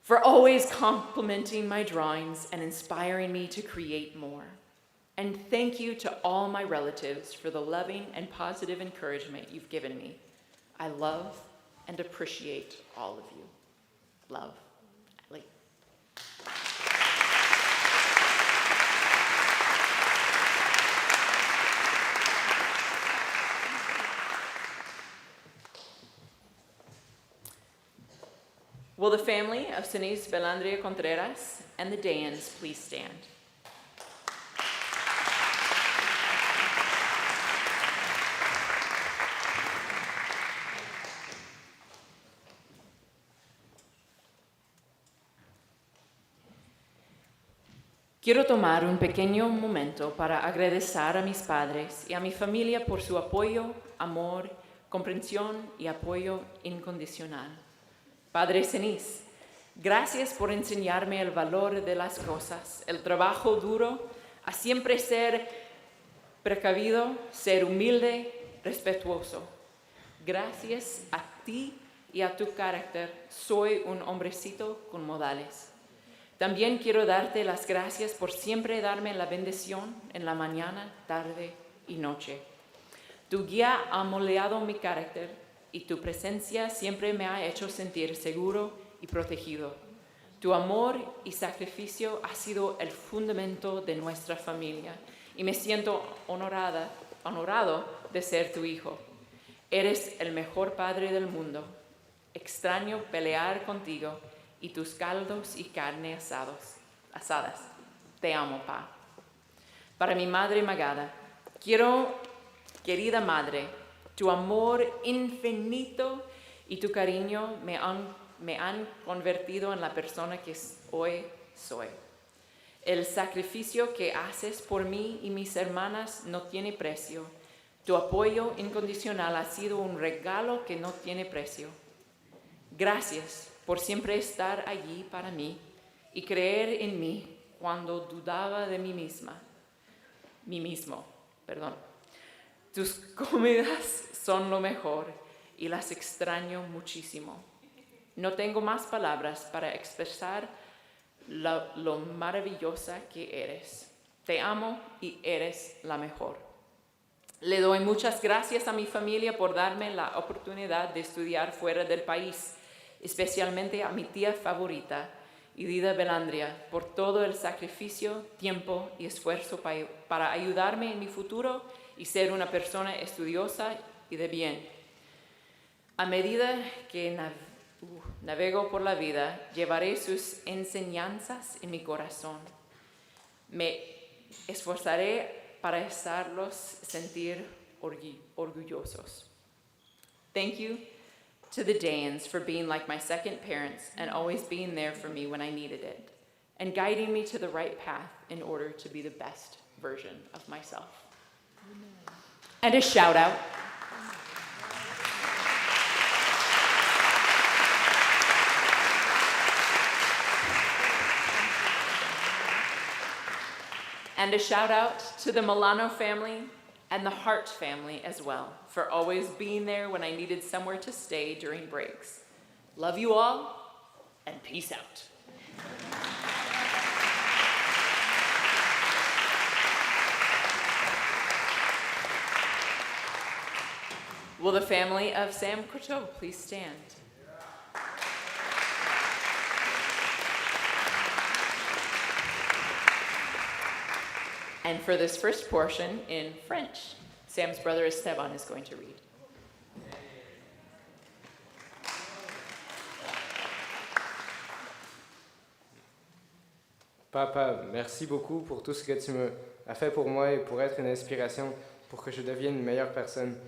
for always complimenting my drawings and inspiring me to create more. And thank you to all my relatives for the loving and positive encouragement you've given me. I love and appreciate all of you. Love, Ellie. Will the family of Sinise Belandria Contreras and the Dayans please stand? Quiero tomar un pequeño momento para agradecer a mis padres y a mi familia por su apoyo, amor, comprensión y apoyo incondicional. Padre Sinise, gracias por enseñarme el valor de las cosas, el trabajo duro, a siempre ser precavido, ser humilde, respetuoso. Gracias a ti y a tu carácter, soy un hombrecito con modales. También quiero darte las gracias por siempre darme la bendición en la mañana, tarde y noche. Tu guía ha moldeado mi carácter y tu presencia siempre me ha hecho sentir seguro y protegido. Tu amor y sacrificio ha sido el fundamento de nuestra familia y me siento honorado de ser tu hijo. Eres el mejor padre del mundo. Extraño pelear contigo y tus caldos y carne asadas. Te amo, Pa. Para mi madre Magada, querida madre, tu amor infinito y tu cariño me han convertido en la persona que hoy soy. El sacrificio que haces por mí y mis hermanas no tiene precio. Tu apoyo incondicional ha sido un regalo que no tiene precio. Gracias por siempre estar allí para mí y creer en mí cuando dudaba de mí mismo. Tus comidas son lo mejor y las extraño muchísimo. No tengo más palabras para expresar lo maravillosa que eres. Te amo y eres la mejor. Le doy muchas gracias a mi familia por darme la oportunidad de estudiar fuera del país, especialmente a mi tía favorita, Idida Belandria, por todo el sacrificio, tiempo y esfuerzo para ayudarme en mi futuro y ser una persona estudiosa y de bien. A medida que navego por la vida, llevaré sus enseñanzas en mi corazón. Me esforzaré para hacerlos sentir orgullosos. Thank you to the Dayans for being like my second parents and always being there for me when I needed it, and guiding me to the right path in order to be the best version of myself. And a shout out. And a shout out to the Milano family and the Hart family as well, for always being there when I needed somewhere to stay during breaks. Love you all, and peace out. Will the family of Sam Courteau please stand? And for this first portion in French, Sam's brother Esteban is going to read. Papa, merci beaucoup pour tout ce que tu as fait pour moi et pour être une inspiration pour que je devienne une meilleure personne.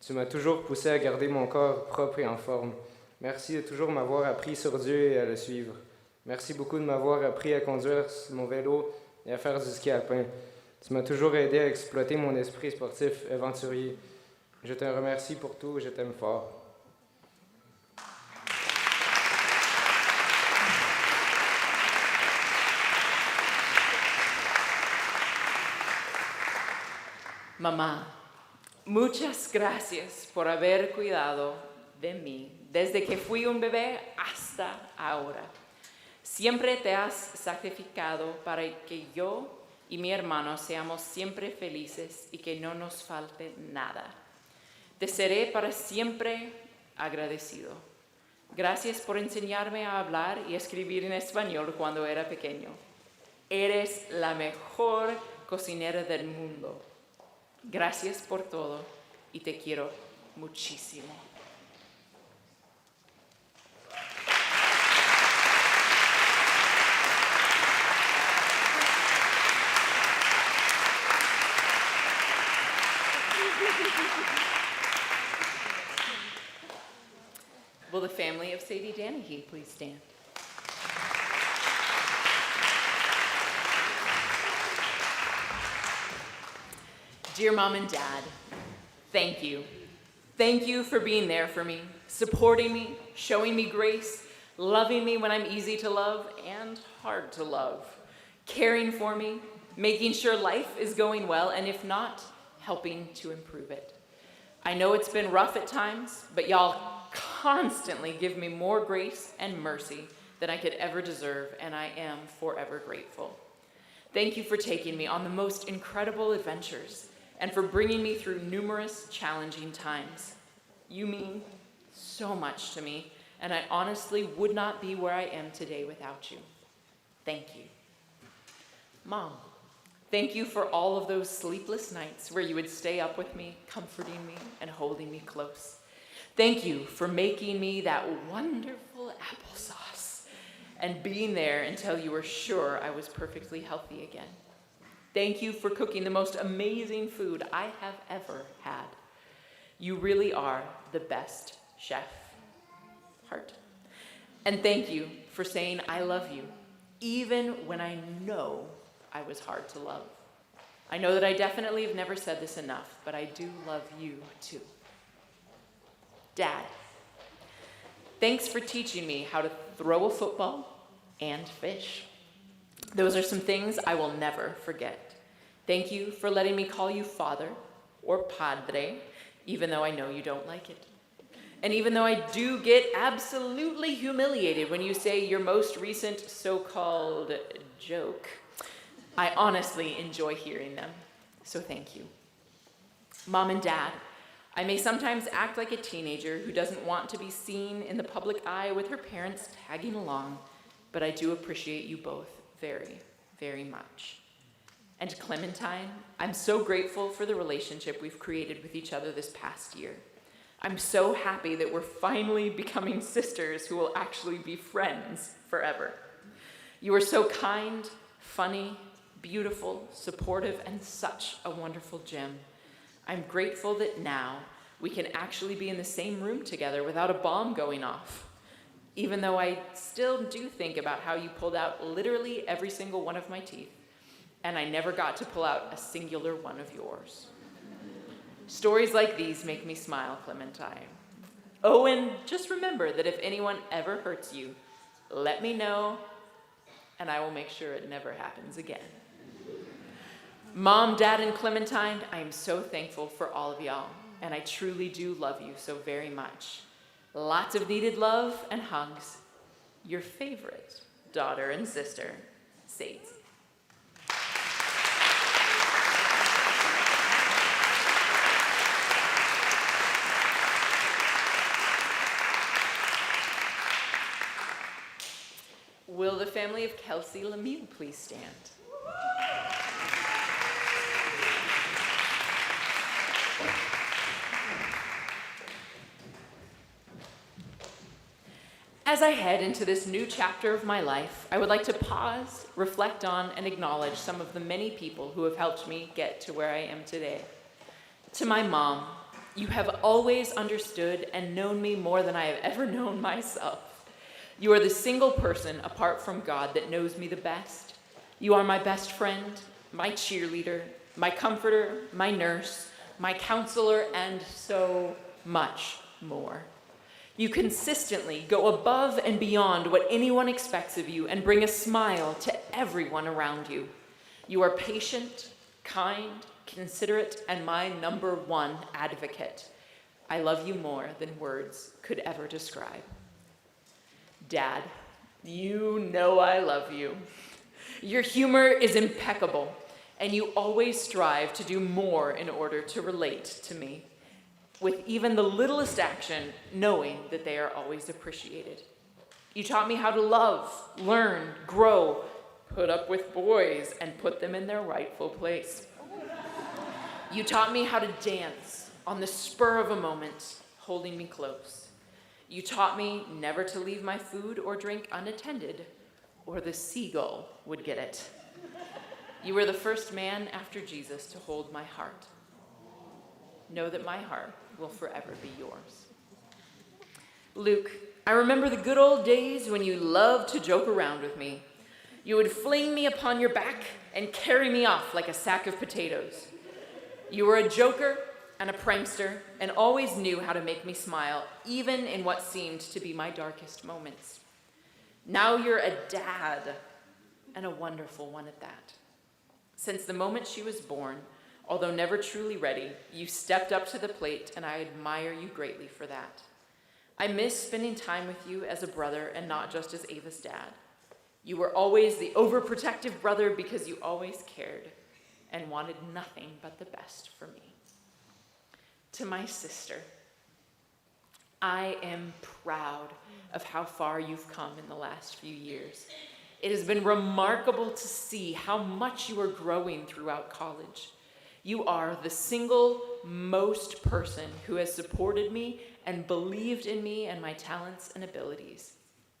Tu m'as toujours poussé à garder mon corps propre et en forme. Merci de toujours m'avoir appris sur Dieu et à le suivre. Merci beaucoup de m'avoir appris à conduire mon vélo et à faire du ski alpin. Tu m'as toujours aidé à exploiter mon esprit sportif aventurier. Je te remercie pour tout, je t'aime fort. Mamá, muchas gracias por haber cuidado de mí desde que fui un bebé hasta ahora. Siempre te has sacrificado para que yo y mi hermano seamos siempre felices y que no nos falte nada. Te seré para siempre agradecido. Gracias por enseñarme a hablar y escribir en español cuando era pequeño. Eres la mejor cocinera del mundo. Gracias por todo y te quiero muchísimo. Will the family of Sadie Danahy please stand? Dear Mom and Dad, thank you. Thank you for being there for me, supporting me, showing me grace, loving me when I'm easy to love and hard to love, caring for me, making sure life is going well, and if not, helping to improve it. I know it's been rough at times, but y'all constantly give me more grace and mercy than I could ever deserve, and I am forever grateful. Thank you for taking me on the most incredible adventures and for bringing me through numerous challenging times. You mean so much to me, and I honestly would not be where I am today without you. Thank you. Mom, thank you for all of those sleepless nights where you would stay up with me, comforting me and holding me close. Thank you for making me that wonderful applesauce and being there until you were sure I was perfectly healthy again. Thank you for cooking the most amazing food I have ever had. You really are the best chef. Heart. And thank you for saying I love you, even when I know I was hard to love. I know that I definitely have never said this enough, but I do love you too. Dad, thanks for teaching me how to throw a football and fish. Those are some things I will never forget. Thank you for letting me call you father or padre, even though I know you don't like it. And even though I do get absolutely humiliated when you say your most recent so-called joke, I honestly enjoy hearing them, so thank you. Mom and Dad, I may sometimes act like a teenager who doesn't want to be seen in the public eye with her parents tagging along, but I do appreciate you both very, very much. And Clementine, I'm so grateful for the relationship we've created with each other this past year. I'm so happy that we're finally becoming sisters who will actually be friends forever. You are so kind, funny, beautiful, supportive, and such a wonderful gem. I'm grateful that now we can actually be in the same room together without a bomb going off. Even though I still do think about how you pulled out literally every single one of my teeth, and I never got to pull out a singular one of yours. Stories like these make me smile, Clementine. Oh, and just remember that if anyone ever hurts you, let me know, and I will make sure it never happens again. Mom, Dad, and Clementine, I am so thankful for all of y'all, and I truly do love you so very much. Lots of needed love and hugs. Your favorite daughter and sister, Sadie. Will the family of Kelsey Lemieux please stand? As I head into this new chapter of my life, I would like to pause, reflect on, and acknowledge some of the many people who have helped me get to where I am today. To my mom, you have always understood and known me more than I have ever known myself. You are the single person apart from God that knows me the best. You are my best friend, my cheerleader, my comforter, my nurse, my counselor, and so much more. You consistently go above and beyond what anyone expects of you and bring a smile to everyone around you. You are patient, kind, considerate, and my number one advocate. I love you more than words could ever describe. Dad, you know I love you. Your humor is impeccable, and you always strive to do more in order to relate to me, with even the littlest action, knowing that they are always appreciated. You taught me how to love, learn, grow, put up with boys, and put them in their rightful place. You taught me how to dance on the spur of a moment, holding me close. You taught me never to leave my food or drink unattended, or the seagull would get it. You were the first man after Jesus to hold my heart. Know that my heart will forever be yours. Luke, I remember the good old days when you loved to joke around with me. You would fling me upon your back and carry me off like a sack of potatoes. You were a joker and a prankster and always knew how to make me smile, even in what seemed to be my darkest moments. Now you're a dad, and a wonderful one at that. Since the moment she was born, although never truly ready, you stepped up to the plate, and I admire you greatly for that. I miss spending time with you as a brother and not just as Ava's dad. You were always the overprotective brother because you always cared and wanted nothing but the best for me. To my sister, I am proud of how far you've come in the last few years. It has been remarkable to see how much you are growing throughout college. You are the single most person who has supported me and believed in me and my talents and abilities.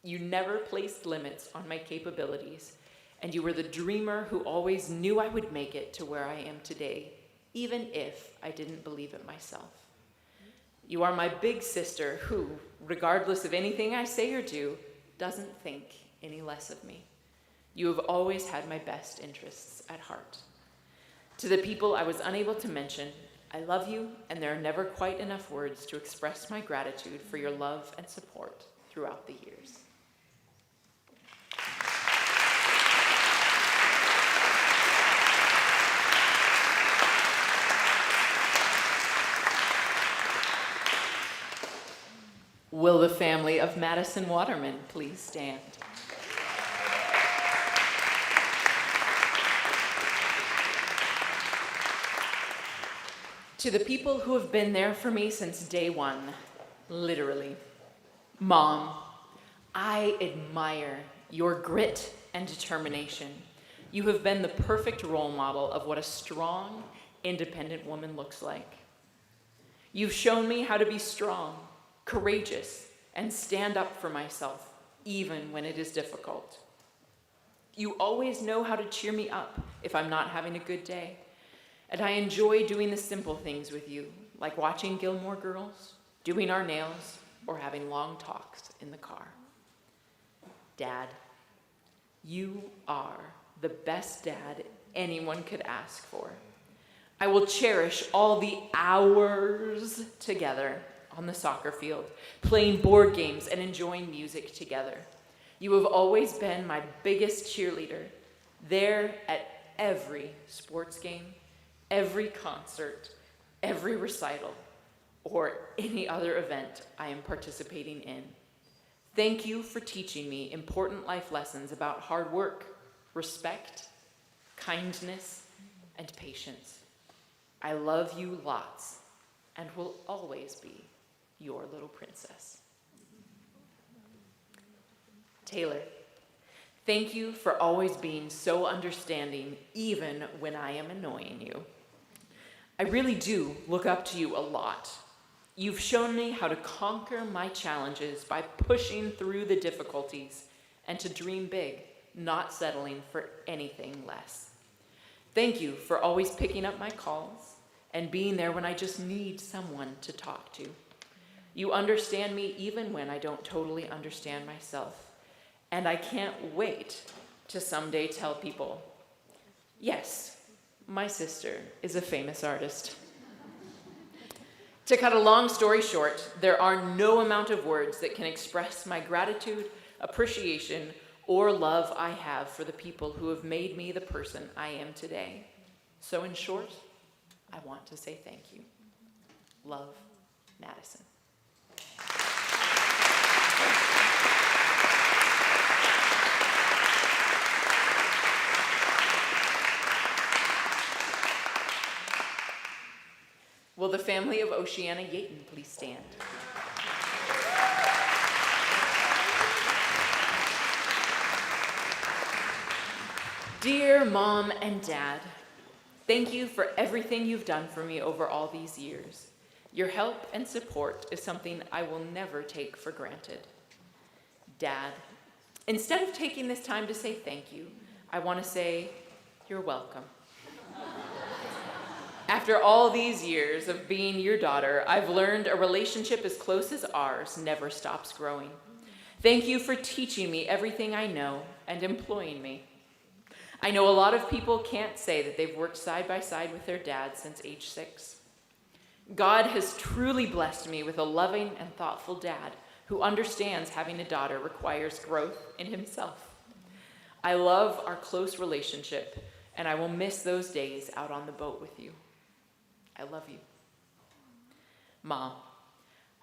You never placed limits on my capabilities, and you were the dreamer who always knew I would make it to where I am today, even if I didn't believe it myself. You are my big sister who, regardless of anything I say or do, doesn't think any less of me. You have always had my best interests at heart. To the people I was unable to mention, I love you, and there are never quite enough words to express my gratitude for your love and support throughout the years. Will the family of Madison Waterman please stand? To the people who have been there for me since day one, literally. Mom, I admire your grit and determination. You have been the perfect role model of what a strong, independent woman looks like. You've shown me how to be strong, courageous, and stand up for myself, even when it is difficult. You always know how to cheer me up if I'm not having a good day. And I enjoy doing the simple things with you, like watching Gilmore Girls, doing our nails, or having long talks in the car. Dad, you are the best dad anyone could ask for. I will cherish all the hours together on the soccer field, playing board games and enjoying music together. You have always been my biggest cheerleader, there at every sports game, every concert, every recital, or any other event I am participating in. Thank you for teaching me important life lessons about hard work, respect, kindness, and patience. I love you lots and will always be your little princess. Taylor, thank you for always being so understanding, even when I am annoying you. I really do look up to you a lot. You've shown me how to conquer my challenges by pushing through the difficulties and to dream big, not settling for anything less. Thank you for always picking up my calls and being there when I just need someone to talk to. You understand me even when I don't totally understand myself. And I can't wait to someday tell people, yes, my sister is a famous artist. To cut a long story short, there are no amount of words that can express my gratitude, appreciation, or love I have for the people who have made me the person I am today. So in short, I want to say thank you. Love, Madison. Will the family of Oceana Yaton please stand? Dear Mom and Dad, thank you for everything you've done for me over all these years. Your help and support is something I will never take for granted. Dad, instead of taking this time to say thank you, I want to say you're welcome. After all these years of being your daughter, I've learned a relationship as close as ours never stops growing. Thank you for teaching me everything I know and employing me. I know a lot of people can't say that they've worked side by side with their dad since age 6. God has truly blessed me with a loving and thoughtful dad who understands having a daughter requires growth in himself. I love our close relationship, and I will miss those days out on the boat with you. I love you. Mom,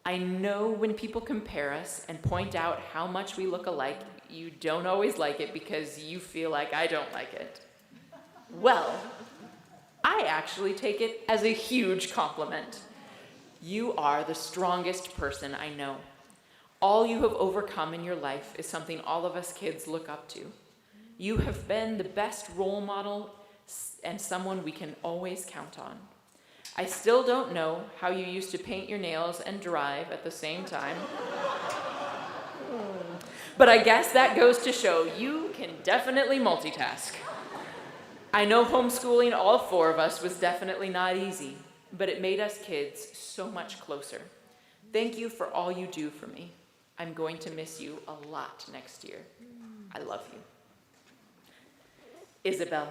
I know when people compare us and point out how much we look alike, you don't always like it because you feel like I don't like it. Well, I actually take it as a huge compliment. You are the strongest person I know. All you have overcome in your life is something all of us kids look up to. You have been the best role model and someone we can always count on. I still don't know how you used to paint your nails and drive at the same time. But I guess that goes to show you can definitely multitask. I know homeschooling all four of us was definitely not easy, but it made us kids so much closer. Thank you for all you do for me. I'm going to miss you a lot next year. I love you. Isabel,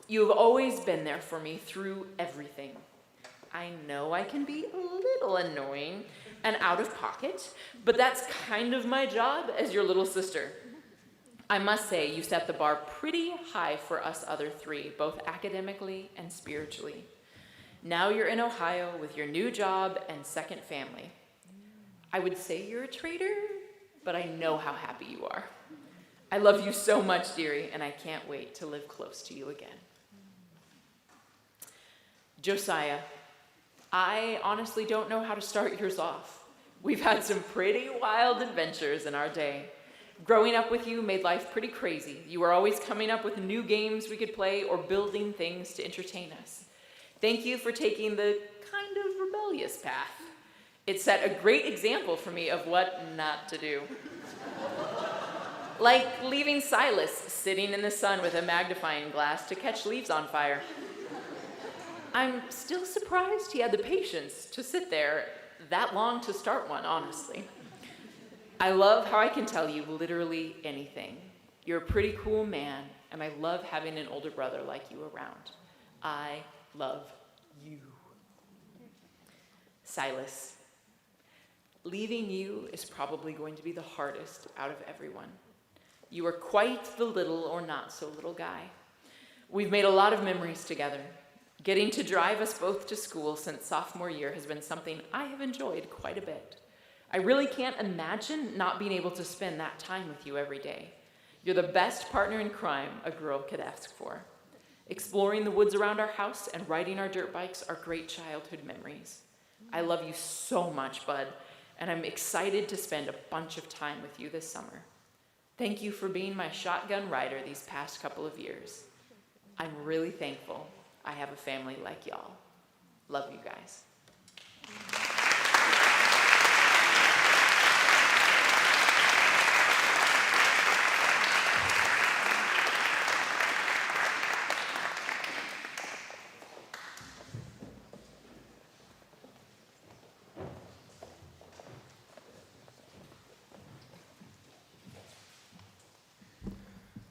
you have always been there for me through everything. I know I can be a little annoying and out of pocket, but that's kind of my job as your little sister. I must say, you set the bar pretty high for us other three, both academically and spiritually. Now you're in Ohio with your new job and second family. I would say you're a traitor, but I know how happy you are. I love you so much, dearie, and I can't wait to live close to you again. Josiah, I honestly don't know how to start yours off. We've had some pretty wild adventures in our day. Growing up with you made life pretty crazy. You were always coming up with new games we could play or building things to entertain us. Thank you for taking the kind of rebellious path. It set a great example for me of what not to do. Like leaving Silas sitting in the sun with a magnifying glass to catch leaves on fire. I'm still surprised he had the patience to sit there that long to start one, honestly. I love how I can tell you literally anything. You're a pretty cool man, and I love having an older brother like you around. I love you. Silas, leaving you is probably going to be the hardest out of everyone. You are quite the little or not so little guy. We've made a lot of memories together. Getting to drive us both to school since sophomore year has been something I have enjoyed quite a bit. I really can't imagine not being able to spend that time with you every day. You're the best partner in crime a girl could ask for. Exploring the woods around our house and riding our dirt bikes are great childhood memories. I love you so much, bud, and I'm excited to spend a bunch of time with you this summer. Thank you for being my shotgun rider these past couple of years. I'm really thankful I have a family like y'all. Love you guys.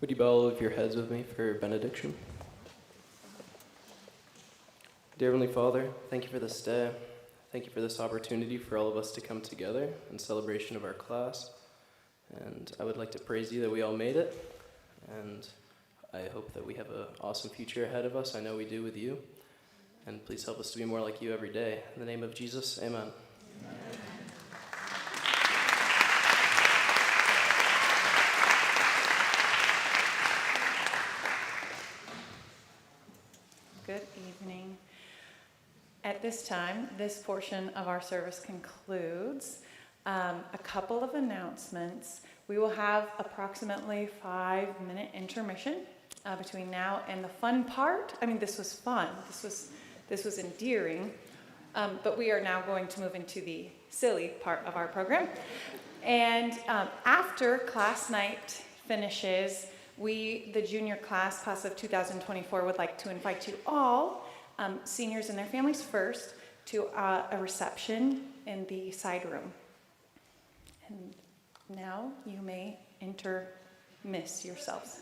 Would you bow all of your heads with me for benediction? Dear Heavenly Father, thank you for this day. Thank you for this opportunity for all of us to come together in celebration of our class. And I would like to praise you that we all made it. And I hope that we have an awesome future ahead of us. I know we do with you. And please help us to be more like you every day. In the name of Jesus, amen. Good evening. At this time, this portion of our service concludes. A couple of announcements. We will have approximately 5-minute intermission between now and the fun part. I mean, this was fun. This was endearing. But we are now going to move into the silly part of our program. And after class night finishes, we, the junior class of 2024, would like to invite you all, seniors and their families first, to a reception in the side room. And now you may intermiss yourselves.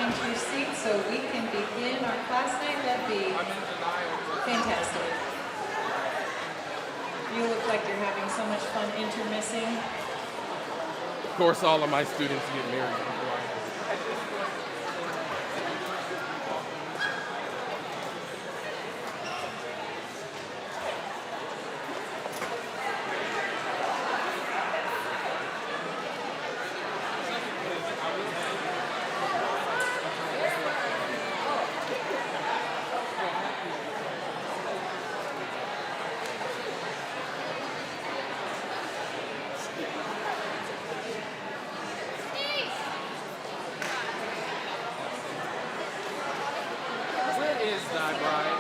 find your seat so we can begin our class night, that'd be fantastic. You look like you're having so much fun intermissing. Of course, all of my students get married before I do. Where is thy bride?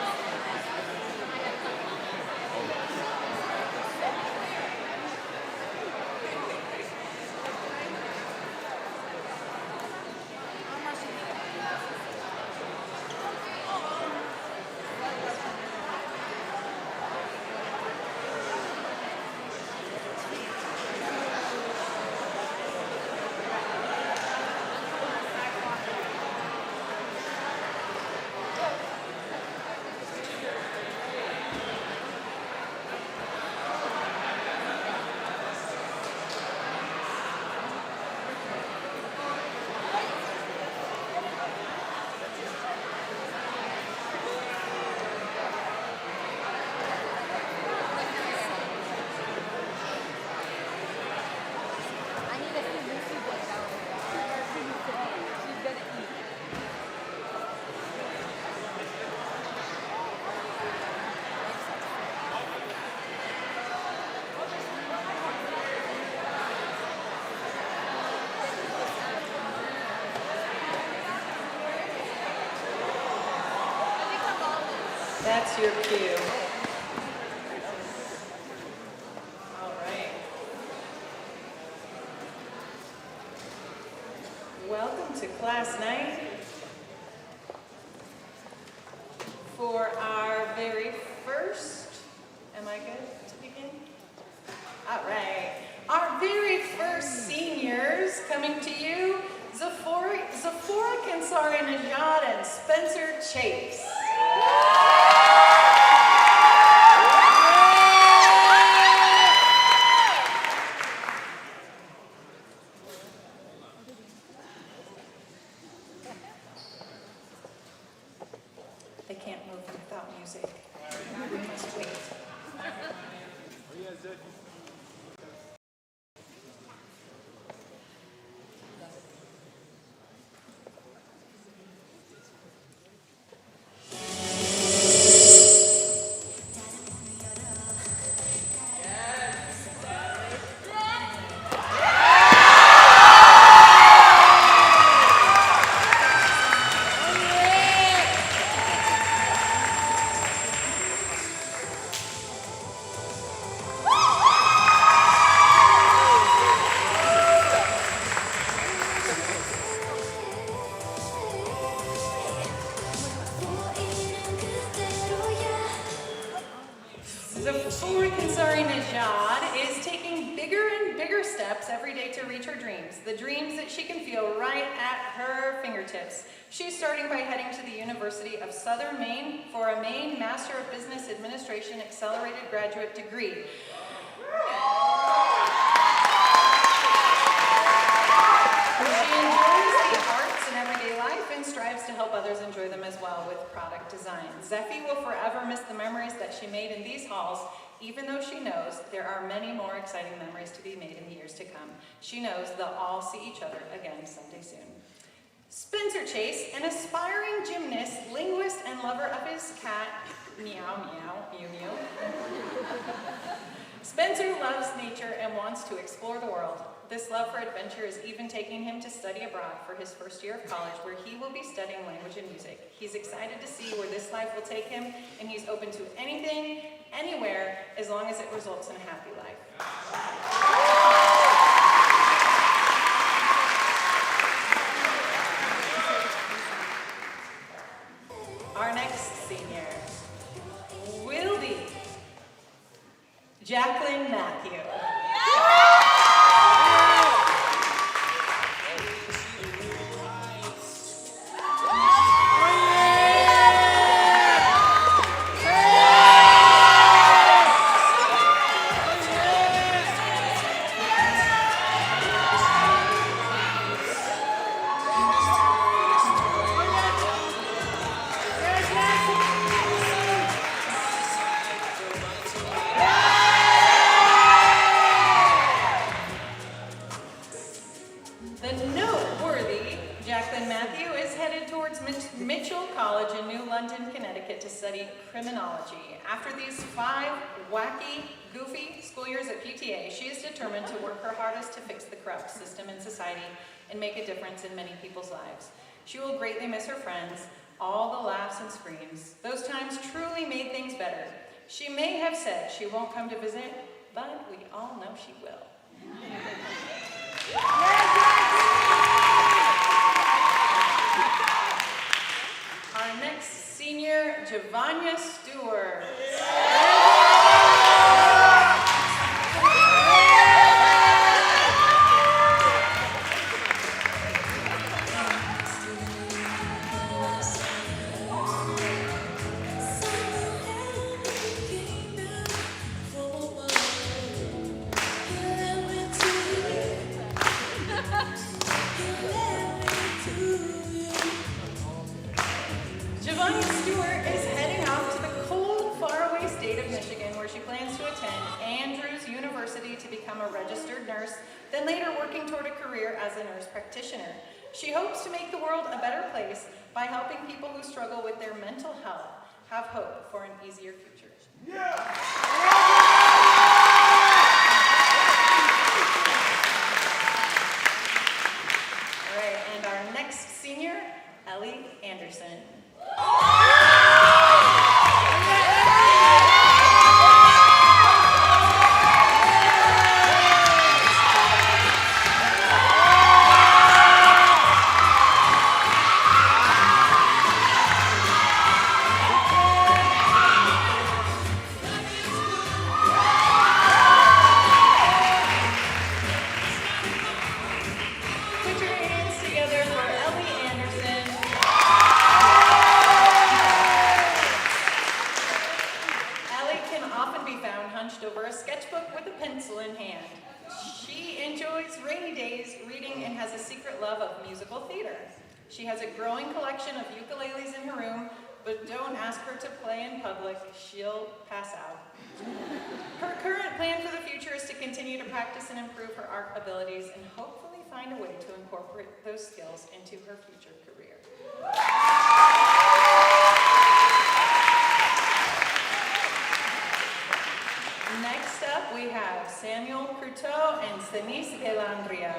That's your cue. All right. Welcome to class night for our very first, am I good to begin? All right. Our very first seniors coming to you, Zephora Kansari Najad and Spencer Chase. They can't move without music. We must wait. Vespers Class is taking bigger and bigger steps every day to reach her dreams, the dreams that she can feel right at her fingertips. She's starting by heading to the University of Southern Maine for a Maine Master of Business Administration Accelerated Graduate Degree. She enjoys the arts in everyday life and strives to help others enjoy them as well with product design. Zeffie will forever miss the memories that she made in these halls, even though she knows there are many more exciting memories to be made in the years to come. She knows they'll all see each other again someday soon. Spencer Chase, an aspiring gymnast, linguist, and lover of his cat, meow, meow, mew, mew. Spencer loves nature and wants to explore the world. This love for adventure is even taking him to study abroad for his first year of college, where he will be studying language and music. He's excited to see where this life will take him, and he's open to anything, anywhere, as long as it results in a happy life. Our next senior will be Jacqueline Matthew. Mitchell College in New London, Connecticut to study criminology. After these 5 wacky, goofy school years at PTA, she is determined to work her hardest to fix the corrupt system in society and make a difference in many people's lives. She will greatly miss her friends, all the laughs and screams. Those times truly made things better. She may have said she won't come to visit, but we all know she will. Our next senior, Javanya Stewart. Javanya Stewart is heading off to the cold, faraway state of Michigan, where she plans to attend Andrews University to become a registered nurse, then later working toward a career as a nurse practitioner. She hopes to make the world a better place by helping people who struggle with their mental health have hope for an easier future. All right, and our next senior, Ellie Anderson. Put your hands together for Ellie Anderson. Ellie can often be found hunched over a sketchbook with a pencil in hand. She enjoys rainy days, reading, and has a secret love of musical theater. She has a growing collection of ukuleles in her room, but don't ask her to play in public, she'll pass out. Her current plan for the future is to continue to practice and improve her art abilities and hopefully find a way to incorporate those skills into her future career. Next up, we have Samuel Cruteau and Denise Gelandria.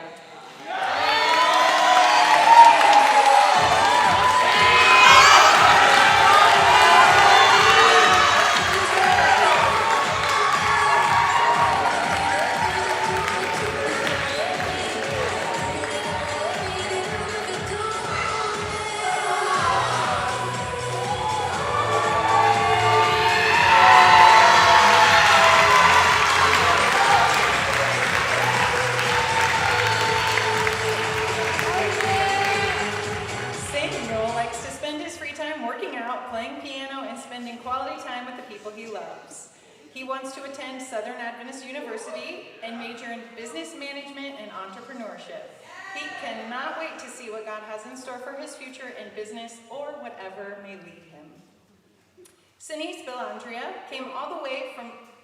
Samuel likes to spend his free time working out, playing piano, and spending quality time with the people he loves. He wants to attend Southern Adventist University and major in business management and entrepreneurship. He cannot wait to see what God has in store for his future in business or whatever may lead him. Denise Belandria came all the way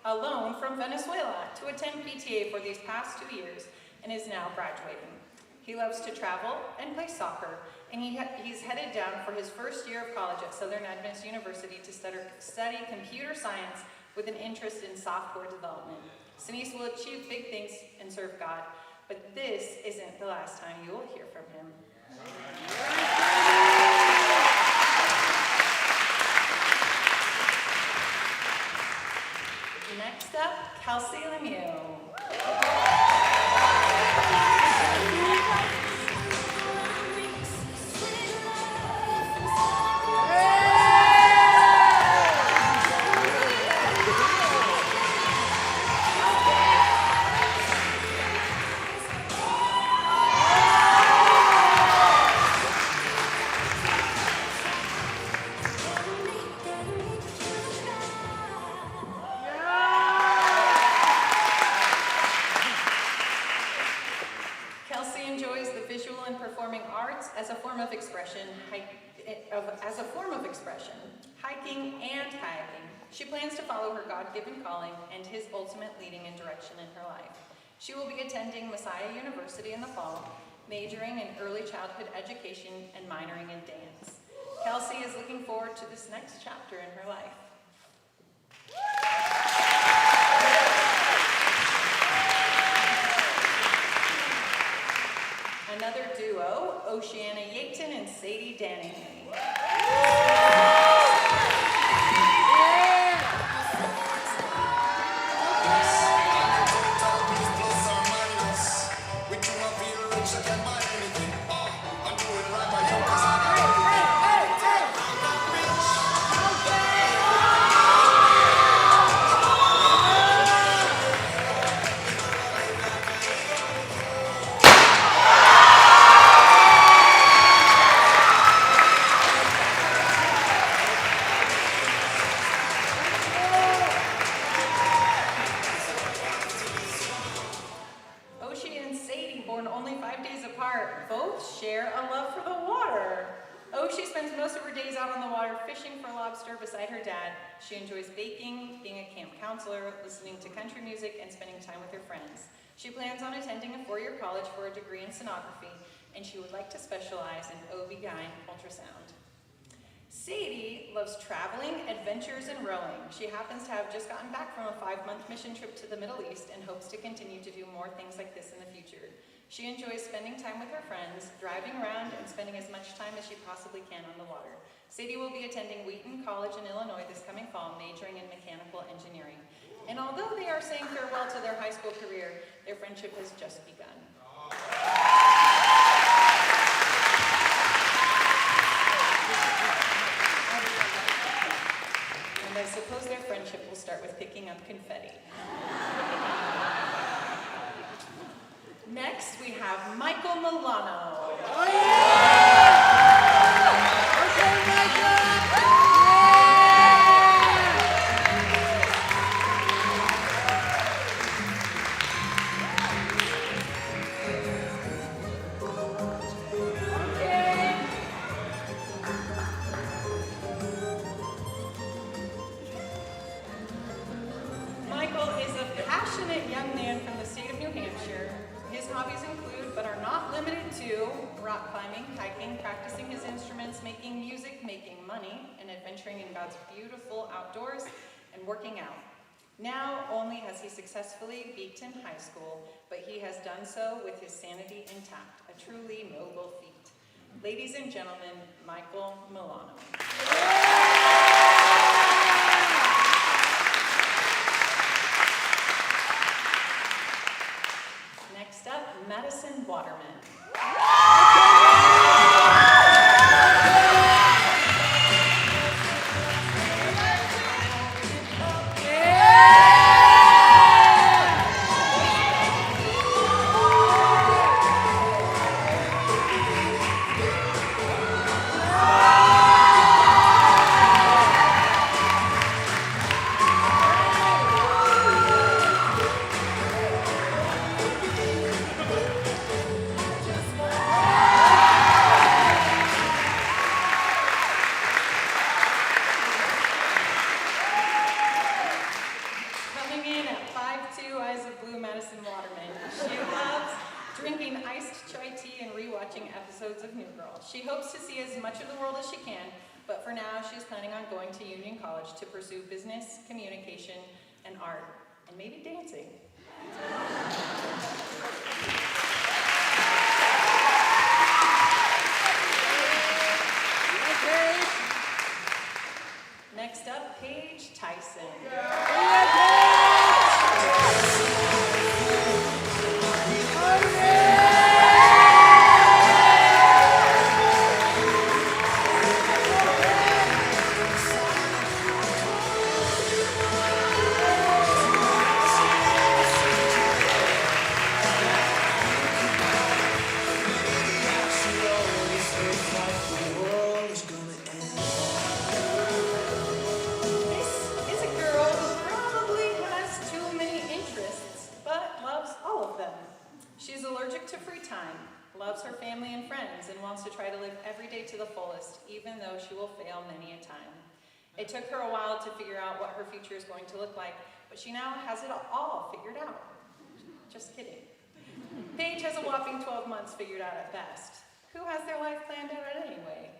alone from Venezuela to attend PTA for these past 2 years and is now graduating. He loves to travel and play soccer, and he's headed down for his first year of college at Southern Adventist University to study computer science with an interest in software development. Denise will achieve big things and serve God, but this isn't the last time you will hear from him. Next up, Kelsey Lemieux. Kelsey enjoys the visual and performing arts as a form of expression, hiking and kayaking. She plans to follow her God-given calling and his ultimate leading and direction in her life. She will be attending Messiah University in the fall, majoring in early childhood education and minoring in dance. Kelsey is looking forward to this next chapter in her life. Another duo, Oceana Yaton and Sadie Danning. Beside her dad, she enjoys baking, being a camp counselor, listening to country music, and spending time with her friends. She plans on attending a four-year college for a degree in sonography, and she would like to specialize in OB-GYN ultrasound. Sadie loves traveling, adventures, and rowing. She happens to have just gotten back from a 5-month mission trip to the Middle East and hopes to continue to do more things like this in the future. She enjoys spending time with her friends, driving around, and spending as much time as she possibly can on the water. Sadie will be attending Wheaton College in Illinois this coming fall, majoring in mechanical engineering. And although they are saying farewell to their high school career, their friendship has just begun. And I suppose their friendship will start with picking up confetti. Next, we have Michael Milano. Oh, yeah! Okay, Michael! Michael is a passionate young man from the state of New Hampshire. His hobbies include, but are not limited to, rock climbing, hiking, practicing his instruments, making music, making money, and adventuring in God's beautiful outdoors, and working out. Now only has he successfully beaten high school, but he has done so with his sanity intact, a truly noble feat. Ladies and gentlemen, Michael Milano. Next up, Madison Waterman. She hopes to see as much of the world as she can, but for now she's planning on going to Union College to pursue business, communication, and art, and maybe dancing. Next up, Paige Tyson. She's allergic to free time, loves her family and friends, and wants to try to live every day to the fullest, even though she will fail many a time. It took her a while to figure out what her future is going to look like, but she now has it all figured out. Just kidding. Paige has a whopping 12 months figured out at best. Who has their life planned out anyway?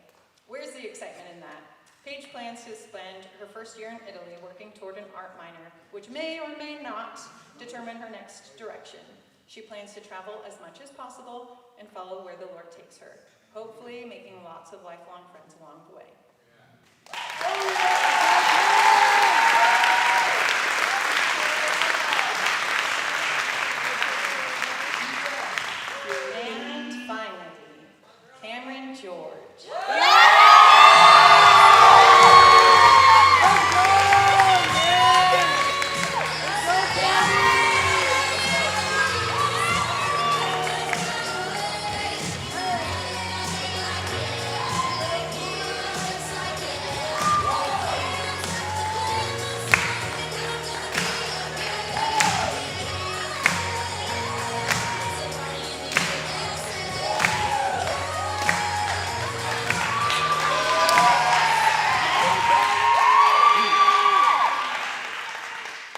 Where's the excitement in that? Paige plans to spend her first year in Italy working toward an art minor, which may or may not determine her next direction. She plans to travel as much as possible and follow where the Lord takes her, hopefully making lots of lifelong friends along the way. And finally, Cameron George.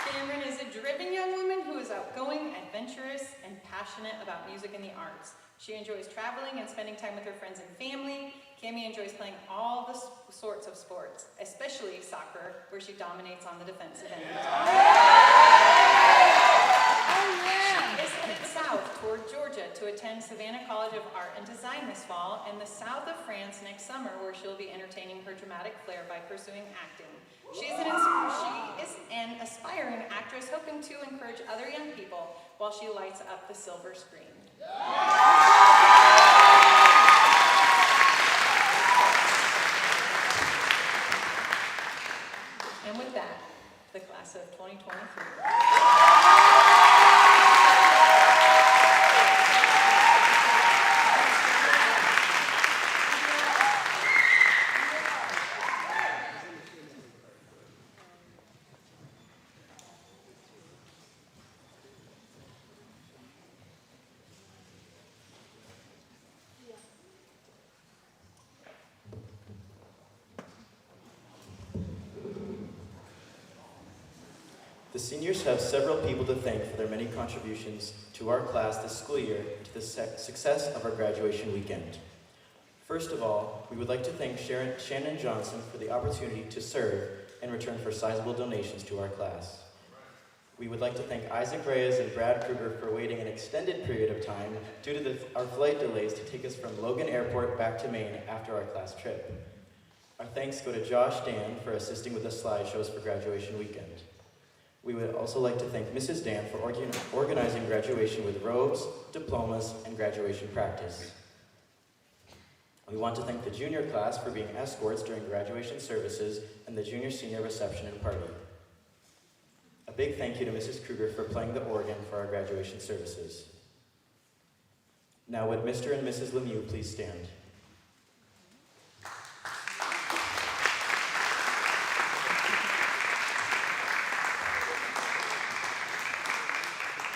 Cameron is a driven young woman who is outgoing, adventurous, and passionate about music and the arts. She enjoys traveling and spending time with her friends and family. Cami enjoys playing all the sorts of sports, especially soccer, where she dominates on the defensive end. She is headed south toward Georgia to attend Savannah College of Art and Design this fall, and the south of France next summer, where she'll be entertaining her dramatic flair by pursuing acting. She is an aspiring actress hoping to encourage other young people while she lights up the silver screen. And with that, the class of 2023. The seniors have several people to thank for their many contributions to our class this school year to the success of our graduation weekend. First of all, we would like to thank Shannon Johnson for the opportunity to serve in return for sizable donations to our class. We would like to thank Isaac Reyes and Brad Kruger for waiting an extended period of time due to our flight delays to take us from Logan Airport back to Maine after our class trip. Our thanks go to Josh Dan for assisting with the slideshows for graduation weekend. We would also like to thank Mrs. Dan for organizing graduation with robes, diplomas, and graduation practice. We want to thank the junior class for being escorts during graduation services and the junior-senior reception and party. A big thank you to Mrs. Kruger for playing the organ for our graduation services. Now would Mr. and Mrs. Lemieux please stand?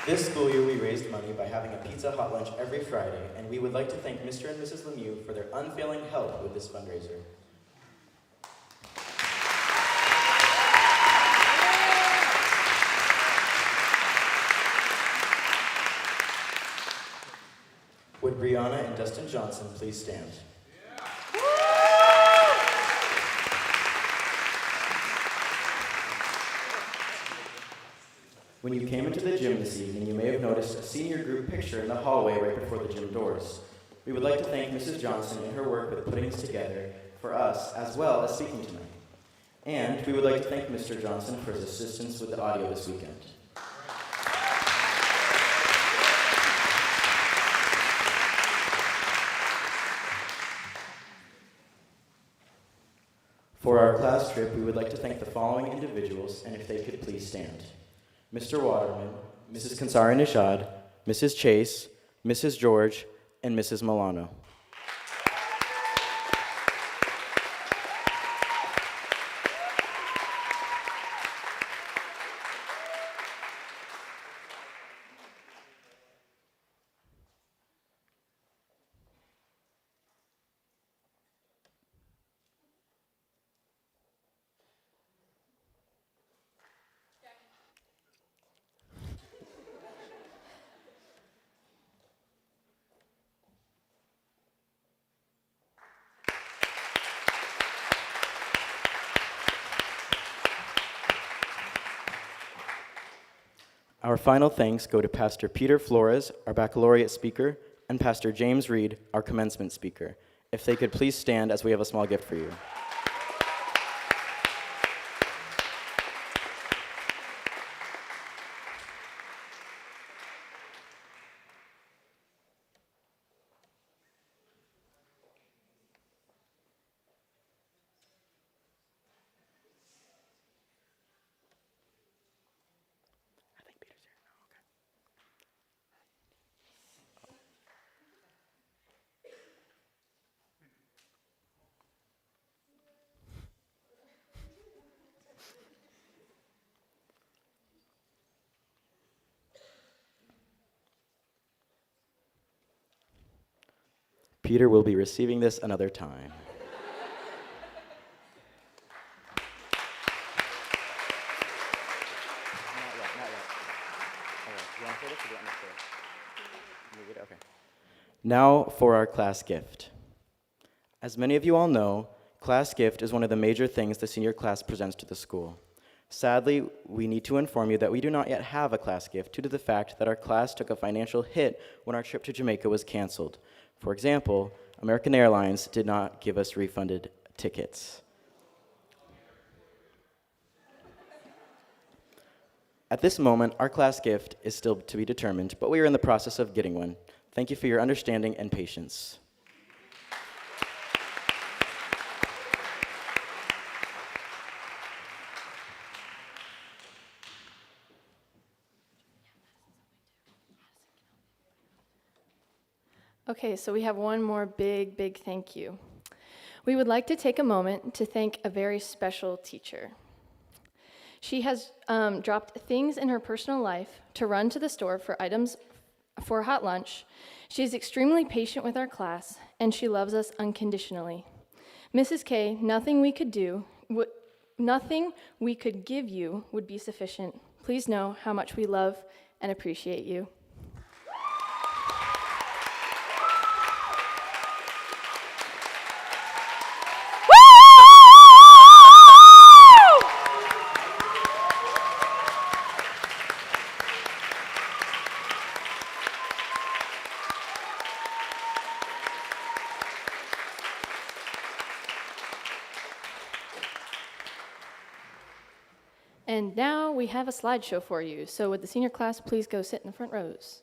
This school year, we raised money by having a pizza hot lunch every Friday, and we would like to thank Mr. and Mrs. Lemieux for their unfailing help with this fundraiser. Would Brianna and Dustin Johnson please stand? When you came into the gym this evening, you may have noticed a senior group picture in the hallway right before the gym doors. We would like to thank Mrs. Johnson and her work with putting this together for us, as well as speaking tonight. And we would like to thank Mr. Johnson for his assistance with the audio this weekend. For our class trip, we would like to thank the following individuals, and if they could please stand. Mr. Waterman, Mrs. Kansari Nishad, Mrs. Chase, Mrs. George, and Mrs. Milano. Our final thanks go to Pastor Peter Flores, our baccalaureate speaker, and Pastor James Reed, our commencement speaker. If they could please stand as we have a small gift for you. Peter will be receiving this another time. Now for our class gift. As many of you all know, class gift is one of the major things the senior class presents to the school. Sadly, we need to inform you that we do not yet have a class gift due to the fact that our class took a financial hit when our trip to Jamaica was canceled. For example, American Airlines did not give us refunded tickets. At this moment, our class gift is still to be determined, but we are in the process of getting one. Thank you for your understanding and patience. Okay, so we have one more big thank you. We would like to take a moment to thank a very special teacher. She has dropped things in her personal life to run to the store for items for hot lunch. She is extremely patient with our class, and she loves us unconditionally. Mrs. K, nothing we could give you would be sufficient. Please know how much we love and appreciate you. And now we have a slideshow for you. So would the senior class please go sit in the front rows?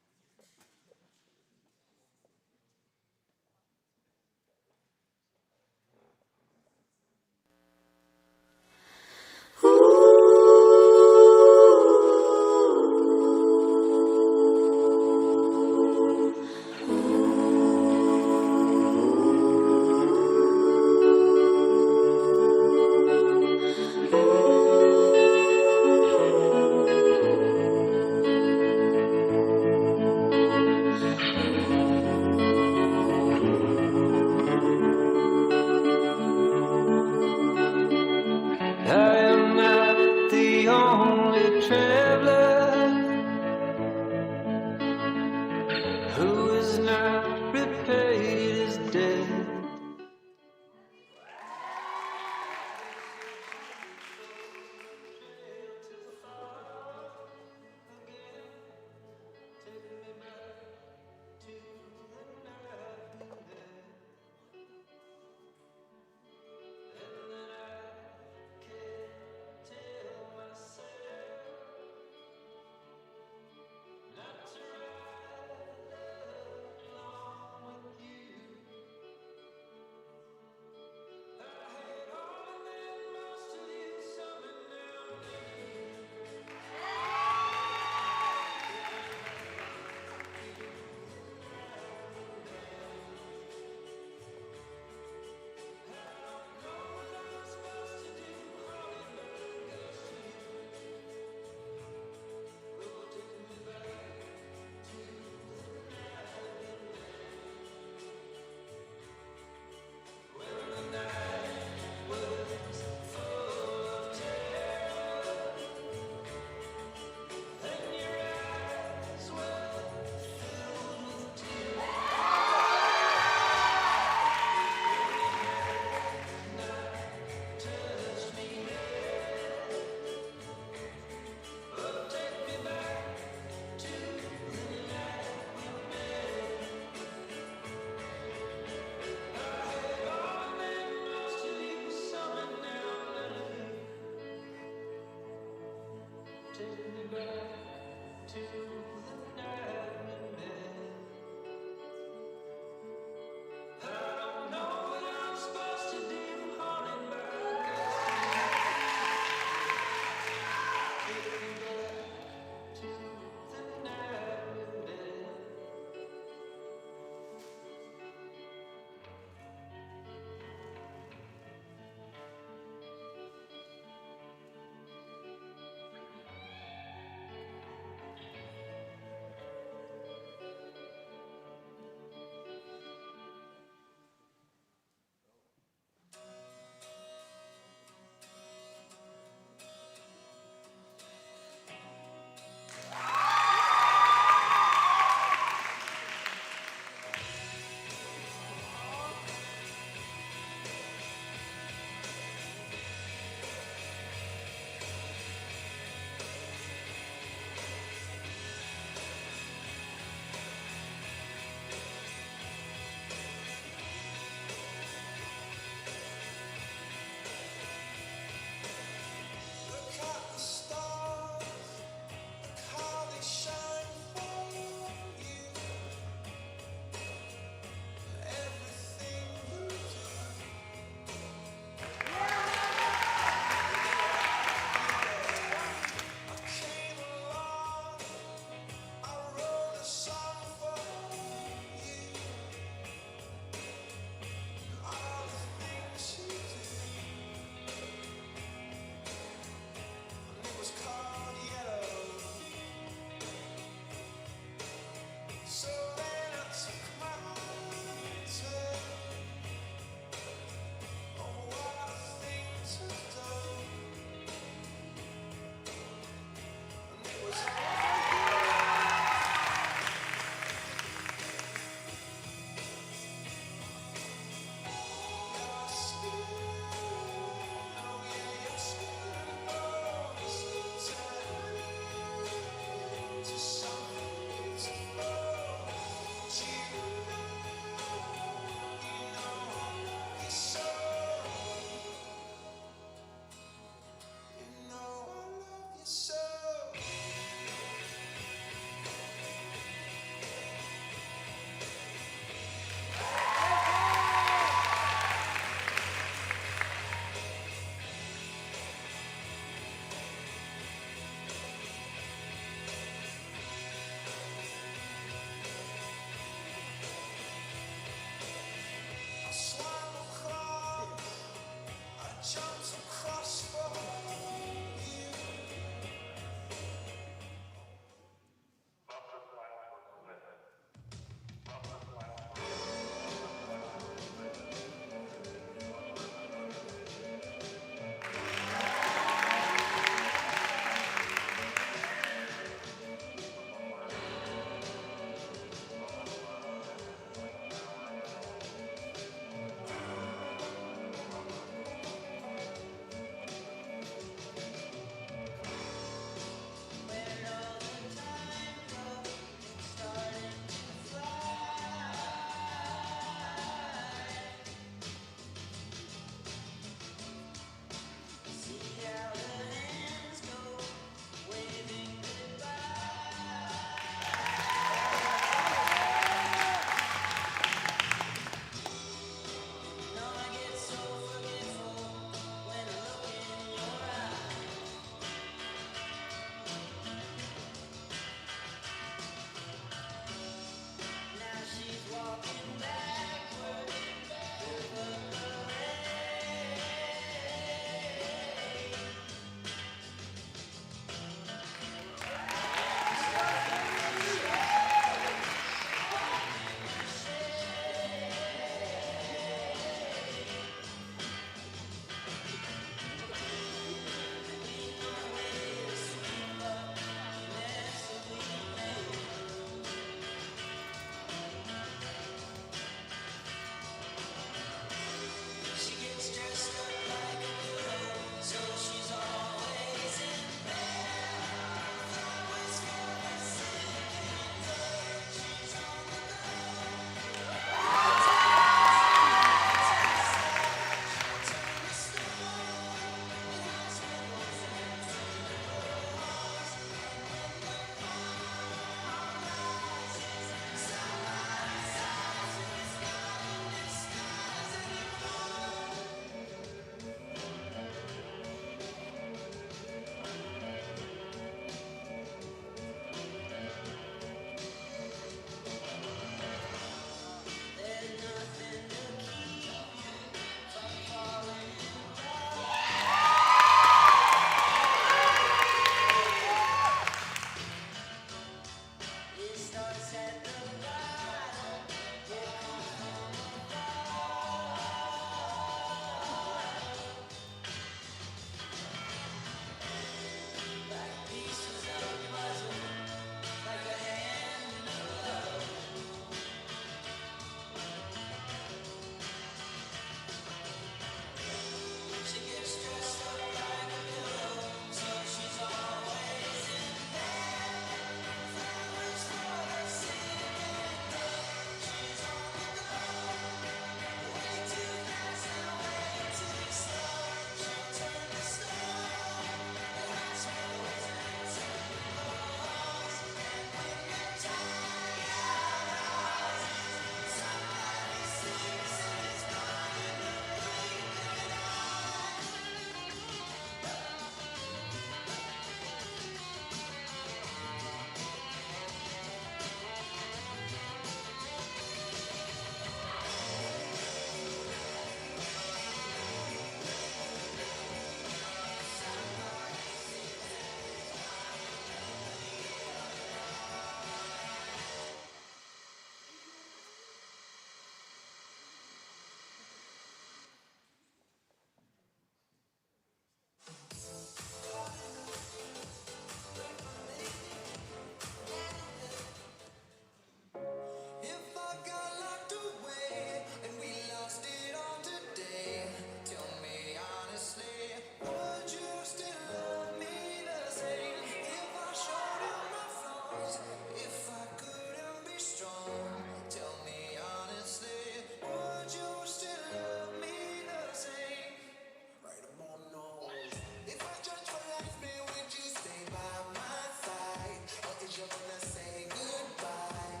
gonna say goodbye.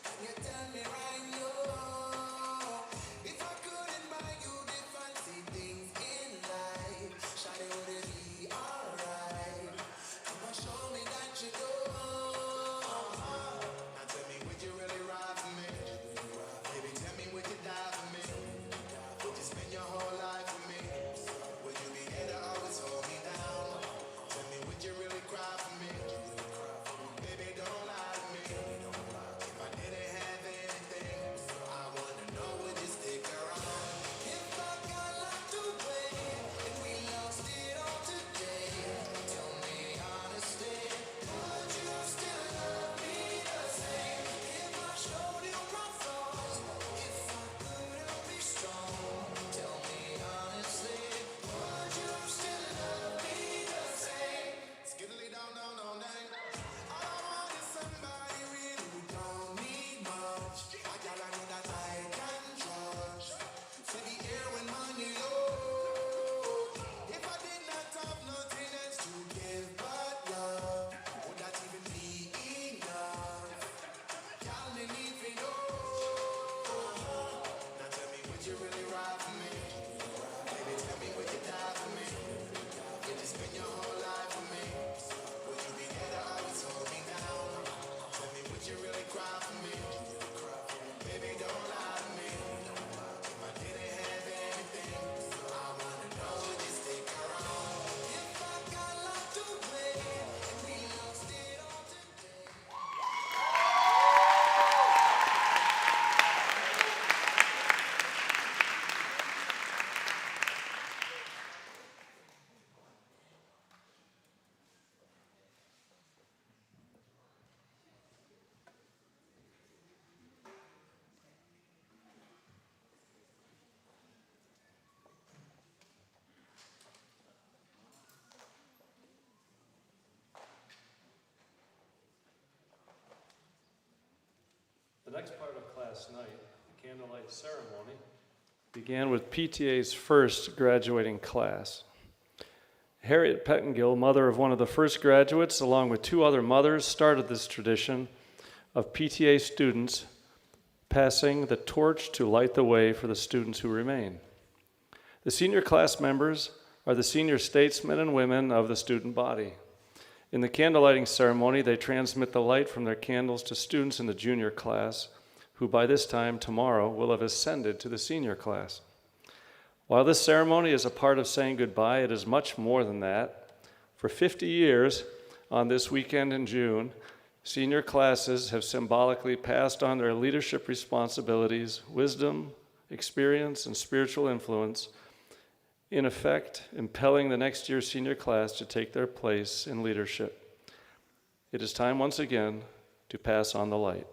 Can you tell me right now? If I couldn't buy you the fancy things in life, shawty, would it be alright? Come on, show me that you do. Now tell me, would you really ride for me? Baby, tell me, would you die for me? Would you spend your whole life with me? Would you be here to always hold me down? Tell me, would you really cry for me? Baby, don't lie to me. If I didn't have anything, I wanna know, would you stick around? If I got locked away and we lost it all today, tell me honestly, would you still love me the same? If I showed you my flaws, if I couldn't be strong, tell me honestly, would you still love me the same? Skiddly down, down, down, down. All I want is somebody really who don't need much. A girl I know that I can trust. To be here when money low. If I did not have nothing else to give but love, would that even be enough? Y'all me need to know. Now tell me, would you really ride for me? Baby, tell me, would you die for me? Would you spend your whole life with me? Would you be there to always hold me down? Tell me, would you really cry for me? Baby, don't lie to me. If I didn't have anything, I wanna know, would you stick around? If I got locked away and we lost it all today. The next part of class night, the candlelight ceremony, began with PTA's first graduating class. Harriet Pettengill, mother of one of the first graduates, along with two other mothers, started this tradition of PTA students passing the torch to light the way for the students who remain. The senior class members are the senior statesmen and women of the student body. In the candlelighting ceremony, they transmit the light from their candles to students in the junior class, who by this time tomorrow will have ascended to the senior class. While this ceremony is a part of saying goodbye, it is much more than that. For 50 years, on this weekend in June, senior classes have symbolically passed on their leadership responsibilities, wisdom, experience, and spiritual influence, in effect, impelling the next year's senior class to take their place in leadership. It is time once again to pass on the light.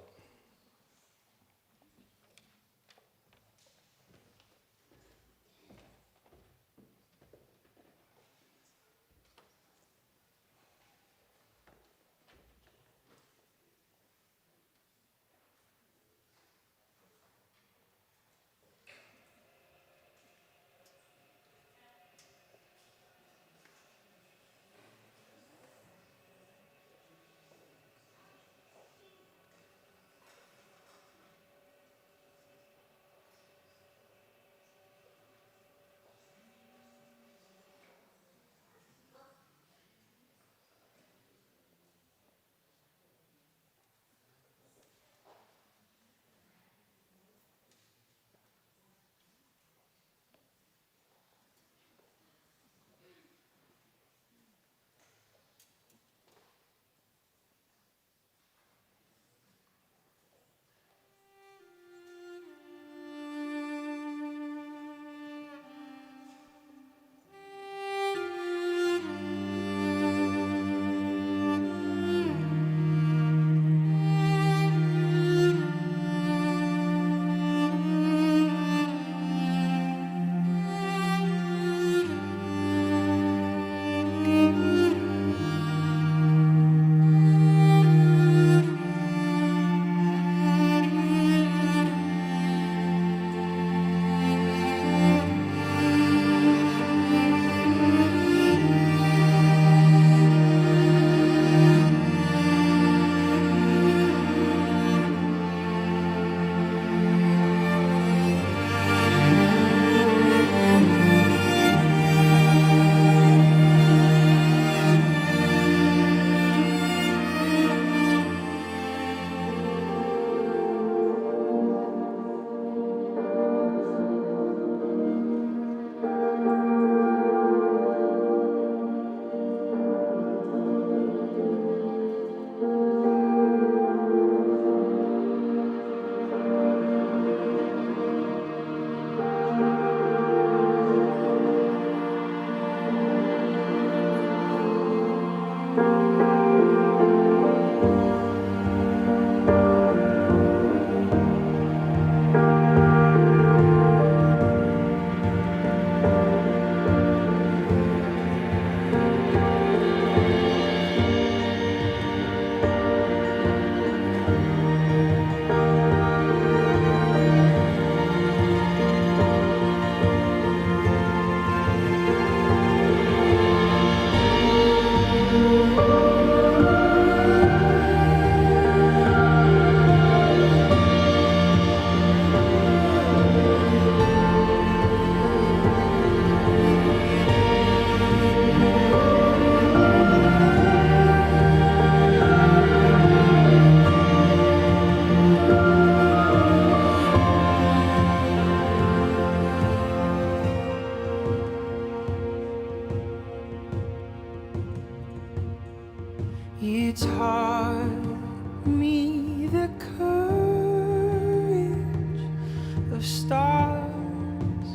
the stars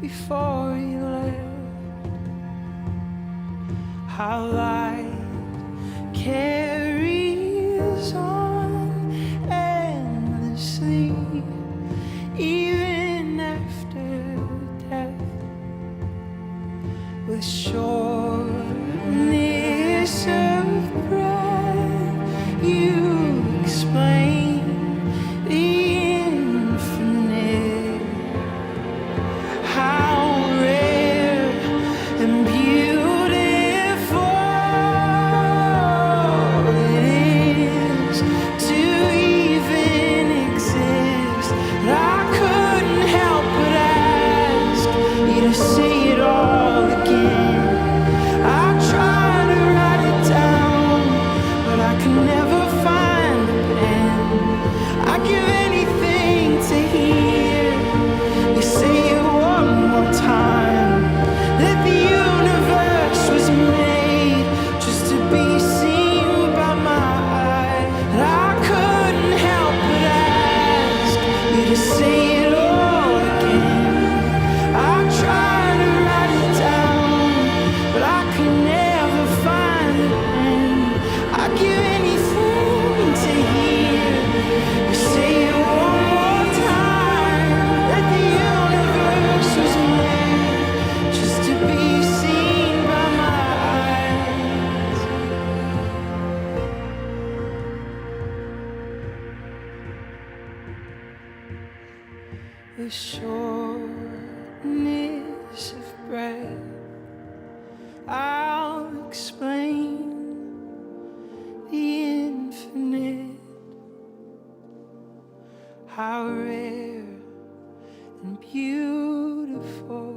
before you left. How light carries on endlessly, even after death. With shortness of breath, you explain the infinite. How rare and beautiful it is to even exist. And I couldn't help but ask you to say it all again. I tried to write it down, but I could never find the pen. I'd give anything to hear you say it one more time. That the universe was made just to be seen by my eye. And I couldn't help but ask you to say it all again. I tried to write it down, but I could never find the pen. I'd give anything to hear you say it one more time. That the universe was made just to be seen by my eyes. The shortness of breath, I'll explain the infinite. How rare and beautiful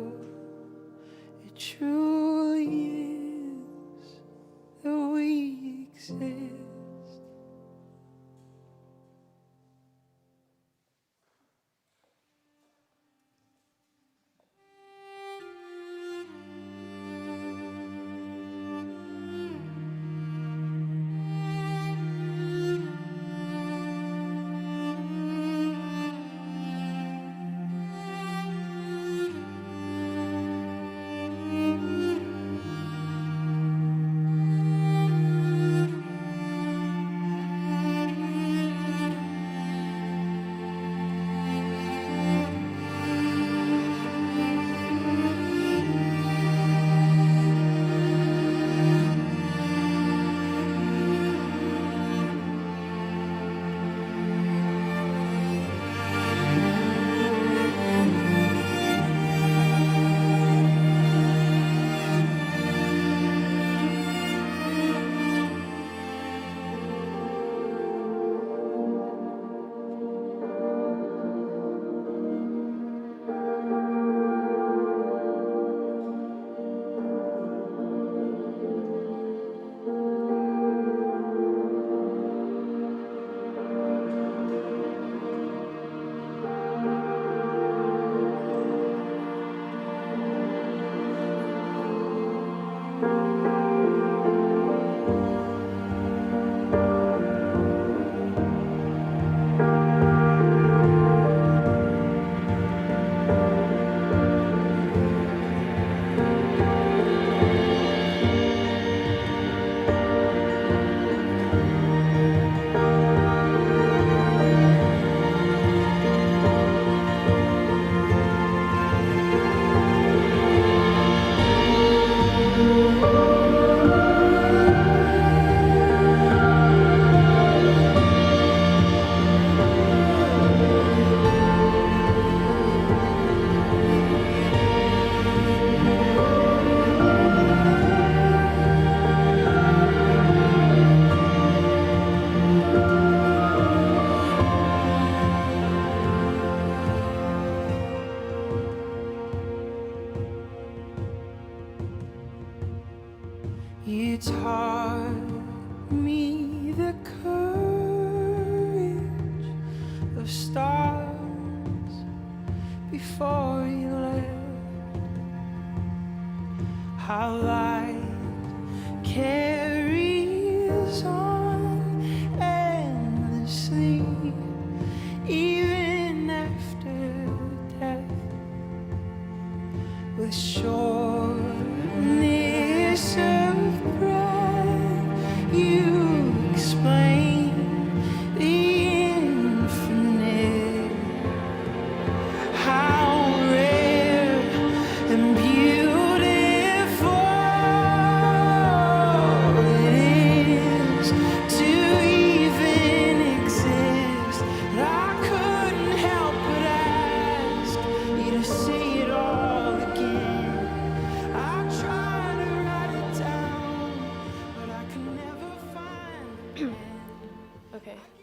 it truly is that we exist.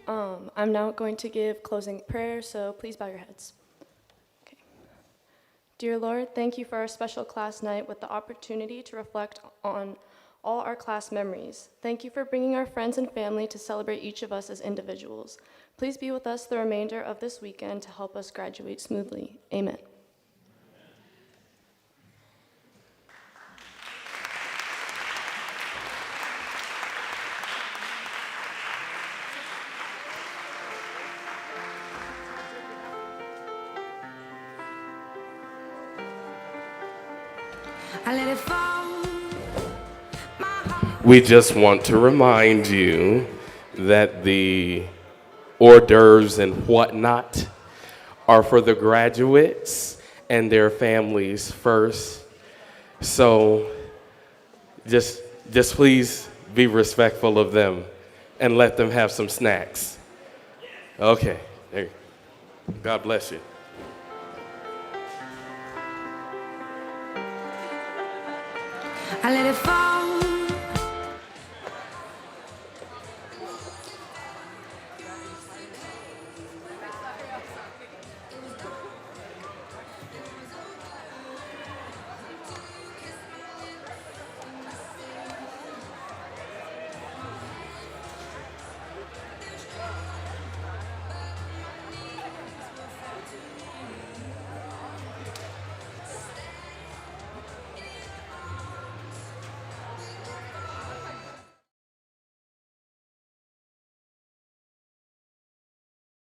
I'm now going to give closing prayer, so please bow your heads. Okay. Dear Lord, thank you for our special class night with the opportunity to reflect on all our class memories. Thank you for bringing our friends and family to celebrate each of us as individuals. Please be with us the remainder of this weekend to help us graduate smoothly. Amen. We just want to remind you that the hors d'oeuvres and whatnot are for the graduates and their families first. So just please be respectful of them and let them have some snacks. Okay, there you go. God bless you. I let it fall.